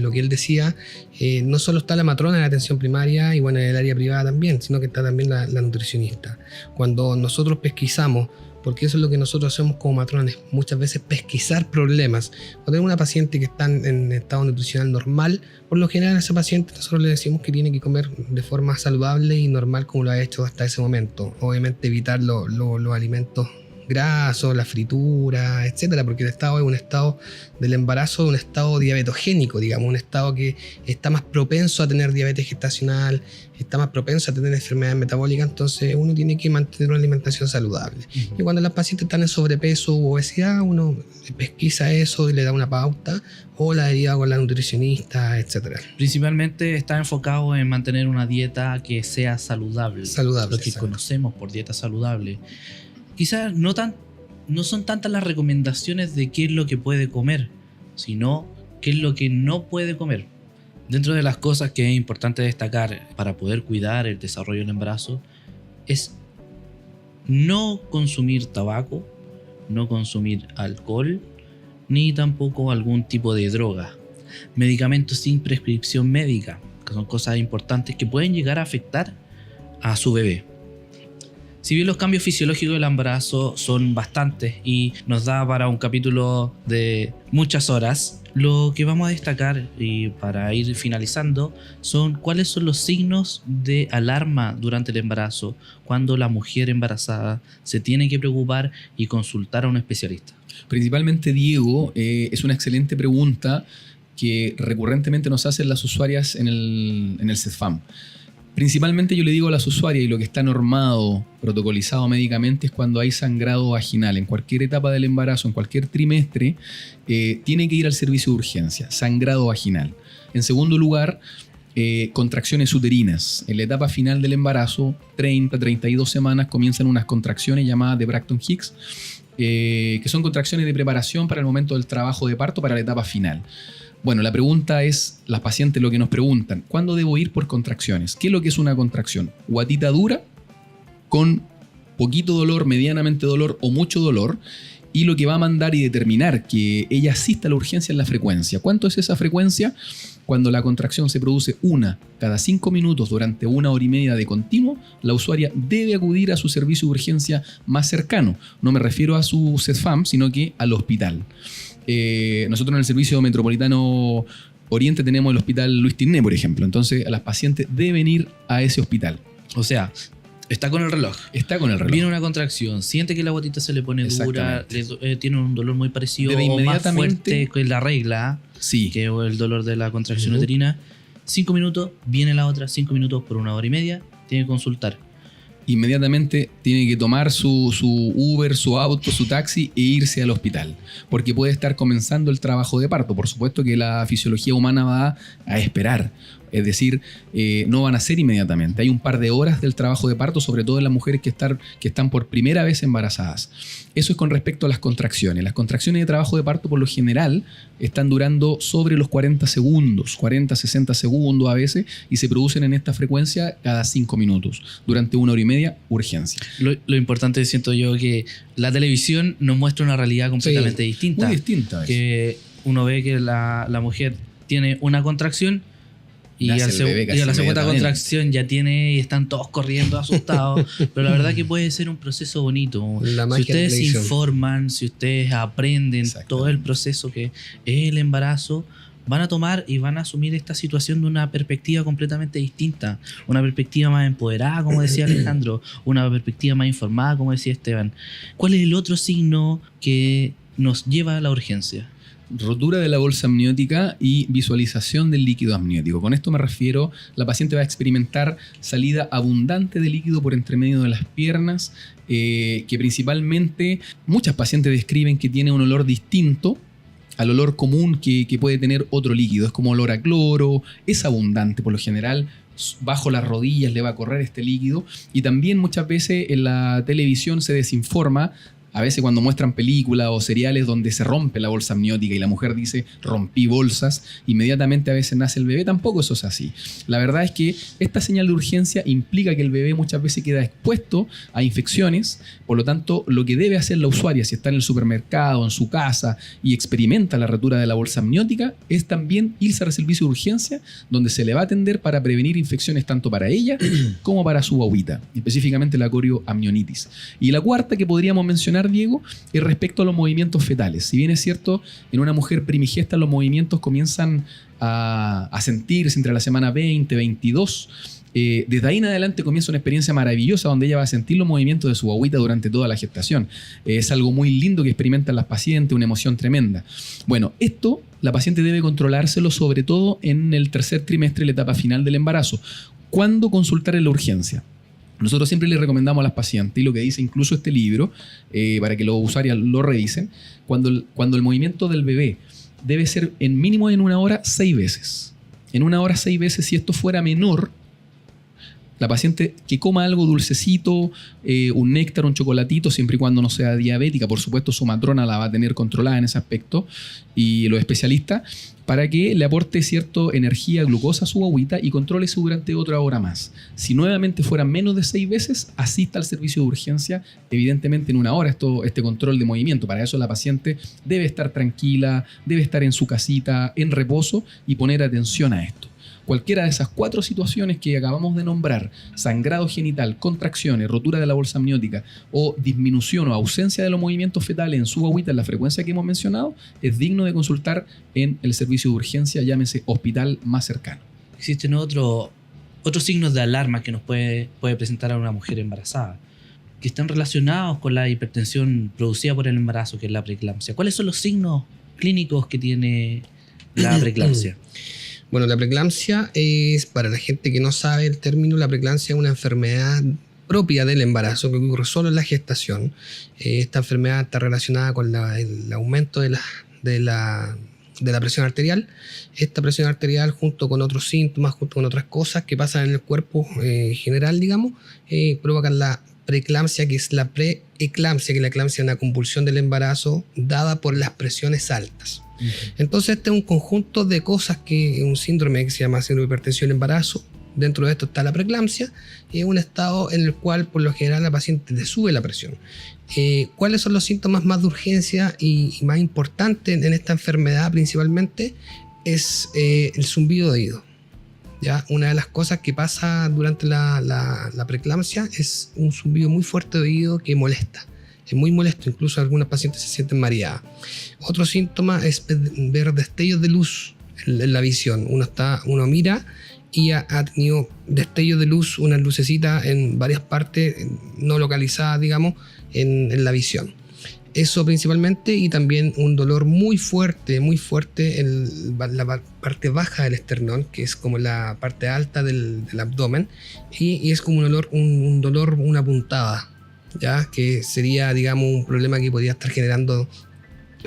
lo que él decía, no solo está la matrona en la atención primaria y bueno, en el área privada también, sino que está también la nutricionista. Cuando nosotros pesquisamos, porque eso es lo que nosotros hacemos como matrones, muchas veces pesquisar problemas. Cuando tenemos una paciente que está en estado nutricional normal, por lo general a esa paciente nosotros le decimos que tiene que comer de forma saludable y normal como lo ha hecho hasta ese momento. Obviamente evitar los alimentos grasos, la fritura, etcétera, porque el estado es un estado del embarazo, un estado diabetogénico, digamos, un estado que está más propenso a tener diabetes gestacional, está más propenso a tener enfermedades metabólicas. Entonces uno tiene que mantener una alimentación saludable. Y cuando las pacientes están en sobrepeso u obesidad, uno pesquisa eso y le da una pauta o la deriva con la nutricionista, etcétera. Principalmente está enfocado en mantener una dieta que sea saludable. Lo que exacto. conocemos por dieta saludable. Quizás no son tantas las recomendaciones de qué es lo que puede comer, sino qué es lo que no puede comer. Dentro de las cosas que es importante destacar para poder cuidar el desarrollo del embarazo es no consumir tabaco, no consumir alcohol, ni tampoco algún tipo de droga. Medicamentos sin prescripción médica, que son cosas importantes que pueden llegar a afectar a su bebé. Si bien los cambios fisiológicos del embarazo son bastantes y nos da para un capítulo de muchas horas, lo que vamos a destacar y para ir finalizando son cuáles son los signos de alarma durante el embarazo, cuando la mujer embarazada se tiene que preocupar y consultar a un especialista. Principalmente, Diego, es una excelente pregunta que recurrentemente nos hacen las usuarias en el CESFAM. Principalmente yo le digo a las usuarias, y lo que está normado, protocolizado médicamente, es cuando hay sangrado vaginal. En cualquier etapa del embarazo, en cualquier trimestre, tiene que ir al servicio de urgencia, sangrado vaginal. En segundo lugar, contracciones uterinas. En la etapa final del embarazo, 30-32 semanas, comienzan unas contracciones llamadas de Braxton Hicks, que son contracciones de preparación para el momento del trabajo de parto, para la etapa final. Bueno, la pregunta es, las pacientes lo que nos preguntan, ¿cuándo debo ir por contracciones? ¿Qué es lo que es una contracción? Guatita dura, con poquito dolor, medianamente dolor o mucho dolor, y lo que va a mandar y determinar que ella asista a la urgencia es la frecuencia. ¿Cuánto es esa frecuencia? Cuando la contracción se produce una cada 5 minutos durante 1 hora y media de continuo, la usuaria debe acudir a su servicio de urgencia más cercano. No me refiero a su CESFAM, sino que al hospital. Nosotros en el Servicio Metropolitano Oriente tenemos el Hospital Luis Tigné, por ejemplo. Entonces, a las pacientes deben ir a ese hospital. O sea, está con el reloj. Está con el reloj. Viene una contracción, siente que la guatita se le pone dura, tiene un dolor muy parecido Debe o más inmediatamente- fuerte que la regla, Sí. que el dolor de la contracción uterina. 5 minutos, viene la otra, 5 minutos por 1 hora y media, tiene que consultar. Inmediatamente tiene que tomar su Uber, su auto, su taxi e irse al hospital, porque puede estar comenzando el trabajo de parto. Por supuesto que la fisiología humana va a esperar, es decir, no van a ser inmediatamente. Hay un par de horas del trabajo de parto, sobre todo en las mujeres que están por primera vez embarazadas. Eso es con respecto a las contracciones. Las contracciones de trabajo de parto por lo general están durando sobre los 40 segundos, 40, 60 segundos a veces, y se producen en esta frecuencia cada 5 minutos. Durante 1 hora y media, urgencia. Lo importante, siento yo, que la televisión nos muestra una realidad completamente distinta. Muy distinta. Que uno ve que la mujer tiene una contracción y, Nace el bebé y casi a la segunda inmediatamente. contracción ya tiene y están todos corriendo asustados. Pero la verdad que puede ser un proceso bonito. La Si magia de la ustedes se televisión. informan, si ustedes aprenden Exactamente. todo el proceso que es el embarazo, van a tomar y van a asumir esta situación de una perspectiva completamente distinta. Una perspectiva más empoderada, como decía Alejandro. Una perspectiva más informada, como decía Esteban. ¿Cuál es el otro signo que nos lleva a la urgencia? Rotura de la bolsa amniótica y visualización del líquido amniótico. Con esto me refiero, la paciente va a experimentar salida abundante de líquido por entre medio de las piernas, que principalmente muchas pacientes describen que tiene un olor distinto al olor común que puede tener otro líquido. Es como olor a cloro, es abundante por lo general. Bajo las rodillas le va a correr este líquido, y también muchas veces en la televisión se desinforma. A veces cuando muestran películas o seriales donde se rompe la bolsa amniótica y la mujer dice rompí bolsas, inmediatamente a veces nace el bebé. Tampoco eso es así. La verdad es que esta señal de urgencia implica que el bebé muchas veces queda expuesto a infecciones. Por lo tanto, lo que debe hacer la usuaria si está en el supermercado, en su casa y experimenta la rotura de la bolsa amniótica, es también irse al servicio de urgencia, donde se le va a atender para prevenir infecciones tanto para ella como para su guaguita, específicamente la corioamnionitis. Y la cuarta que podríamos mencionar, Diego, es respecto a los movimientos fetales. Si bien es cierto, en una mujer primigesta los movimientos comienzan a sentirse entre la semana 20, 22, desde ahí en adelante comienza una experiencia maravillosa donde ella va a sentir los movimientos de su guaguita durante toda la gestación. Es algo muy lindo que experimentan las pacientes, una emoción tremenda. Bueno, esto la paciente debe controlárselo sobre todo en el tercer trimestre, la etapa final del embarazo. ¿Cuándo consultar en la urgencia? Nosotros siempre les recomendamos a las pacientes, y lo que dice incluso este libro, para que los usuarios lo revisen, cuando el movimiento del bebé debe ser en mínimo en 1 hora 6 veces. En 1 hora 6 veces, si esto fuera menor, la paciente que coma algo dulcecito, un néctar, un chocolatito, siempre y cuando no sea diabética. Por supuesto, su matrona la va a tener controlada en ese aspecto, y los especialistas, para que le aporte cierta energía, glucosa a su guaguita y controle eso durante otra hora más. Si nuevamente fueran menos de 6 veces, asista al servicio de urgencia, evidentemente en 1 hora, este control de movimiento. Para eso la paciente debe estar tranquila, debe estar en su casita, en reposo, y poner atención a esto. Cualquiera de esas 4 situaciones que acabamos de nombrar, sangrado genital, contracciones, rotura de la bolsa amniótica o disminución o ausencia de los movimientos fetales en su guagüita en la frecuencia que hemos mencionado, es digno de consultar en el servicio de urgencia, llámese hospital más cercano. Existen otros signos de alarma que nos puede presentar a una mujer embarazada, que están relacionados con la hipertensión producida por el embarazo, que es la preeclampsia. ¿Cuáles son los signos clínicos que tiene la preeclampsia? Bueno, la preeclampsia es, para la gente que no sabe el término, la preeclampsia es una enfermedad propia del embarazo que ocurre solo en la gestación. Esta enfermedad está relacionada con el aumento de la presión arterial. Esta presión arterial, junto con otros síntomas, junto con otras cosas que pasan en el cuerpo general, digamos, provocan la preeclampsia, que es la preeclampsia, que la eclampsia es una convulsión del embarazo dada por las presiones altas. Entonces este es un conjunto de cosas, que es un síndrome que se llama síndrome de hipertensión del embarazo. Dentro de esto está la preeclampsia, es un estado en el cual por lo general la paciente le sube la presión. ¿Cuáles son los síntomas más de urgencia y más importantes en esta enfermedad principalmente? Es el zumbido de oído. ¿Ya? Una de las cosas que pasa durante la preeclampsia es un zumbido muy fuerte de oído que molesta. Es muy molesto, incluso algunas pacientes se sienten mareadas. Otro síntoma es ver destellos de luz en la visión. Uno mira y ha tenido destellos de luz, una lucecita en varias partes no localizadas, digamos, en la visión. Eso principalmente, y también un dolor muy fuerte en la parte baja del esternón, que es como la parte alta del abdomen, y es como un dolor, una puntada, ¿ya? Que sería, digamos, un problema que podría estar generando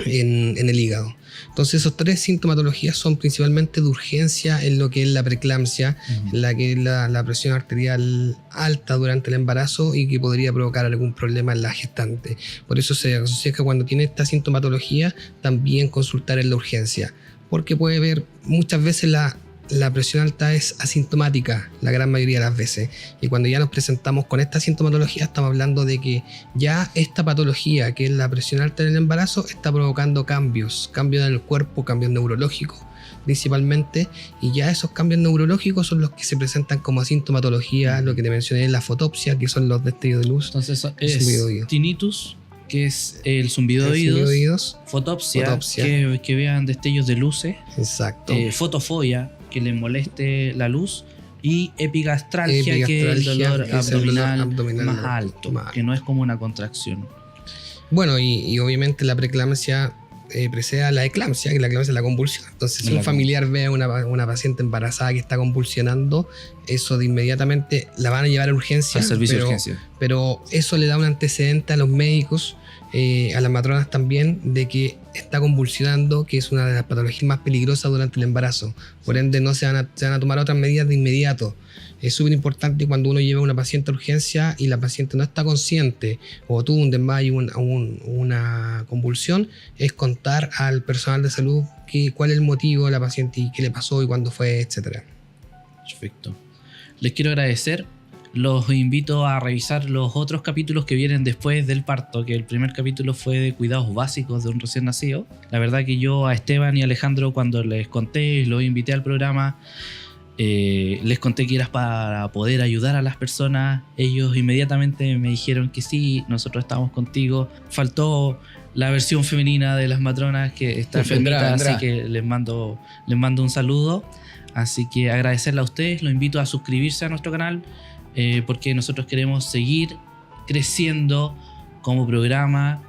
en el hígado. Entonces esos 3 sintomatologías son principalmente de urgencia en lo que es la preeclampsia, en la que es la presión arterial alta durante el embarazo y que podría provocar algún problema en la gestante. Por eso se aconseja, cuando tiene esta sintomatología, también consultar en la urgencia, porque puede ver muchas veces la presión alta es asintomática la gran mayoría de las veces, y cuando ya nos presentamos con esta sintomatología estamos hablando de que ya esta patología, que es la presión alta en el embarazo, está provocando cambios en el cuerpo, cambios neurológicos principalmente, y ya esos cambios neurológicos son los que se presentan como asintomatología, lo que te mencioné, la fotopsia, que son los destellos de luz. Entonces es tinnitus, que es el zumbido de oídos, fotopsia. Que vean destellos de luces, exacto, fotofobia, que les moleste la luz, y epigastralgia, que es el dolor abdominal más alto, que no es como una contracción. Bueno, y obviamente la preeclampsia precede a la eclampsia, que la eclampsia es la convulsión. Entonces, si un familiar ve a una paciente embarazada que está convulsionando, eso de inmediatamente la van a llevar a urgencia, al servicio de urgencia. Pero eso le da un antecedente a los médicos, a las matronas también, de que está convulsionando, que es una de las patologías más peligrosas durante el embarazo. Por ende, no se van a tomar otras medidas de inmediato. Es súper importante cuando uno lleva a una paciente a urgencia y la paciente no está consciente o tuvo un desmayo, una convulsión, es contar al personal de salud cuál es el motivo de la paciente y qué le pasó y cuándo fue, etc. Perfecto. Les quiero agradecer. Los invito a revisar los otros capítulos que vienen después del parto, que el primer capítulo fue de cuidados básicos de un recién nacido. La verdad que yo a Esteban y a Alejandro, cuando les conté, los invité al programa, les conté que era para poder ayudar a las personas. Ellos inmediatamente me dijeron que sí, nosotros estamos contigo. Faltó la versión femenina de las matronas, que está enfermita, así que les mando un saludo. Así que agradecerle a ustedes, los invito a suscribirse a nuestro canal, porque nosotros queremos seguir creciendo como programa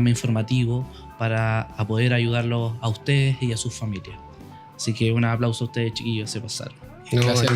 informativo para poder ayudarlos a ustedes y a sus familias. Así que un aplauso a ustedes, chiquillos, se pasaron. Gracias.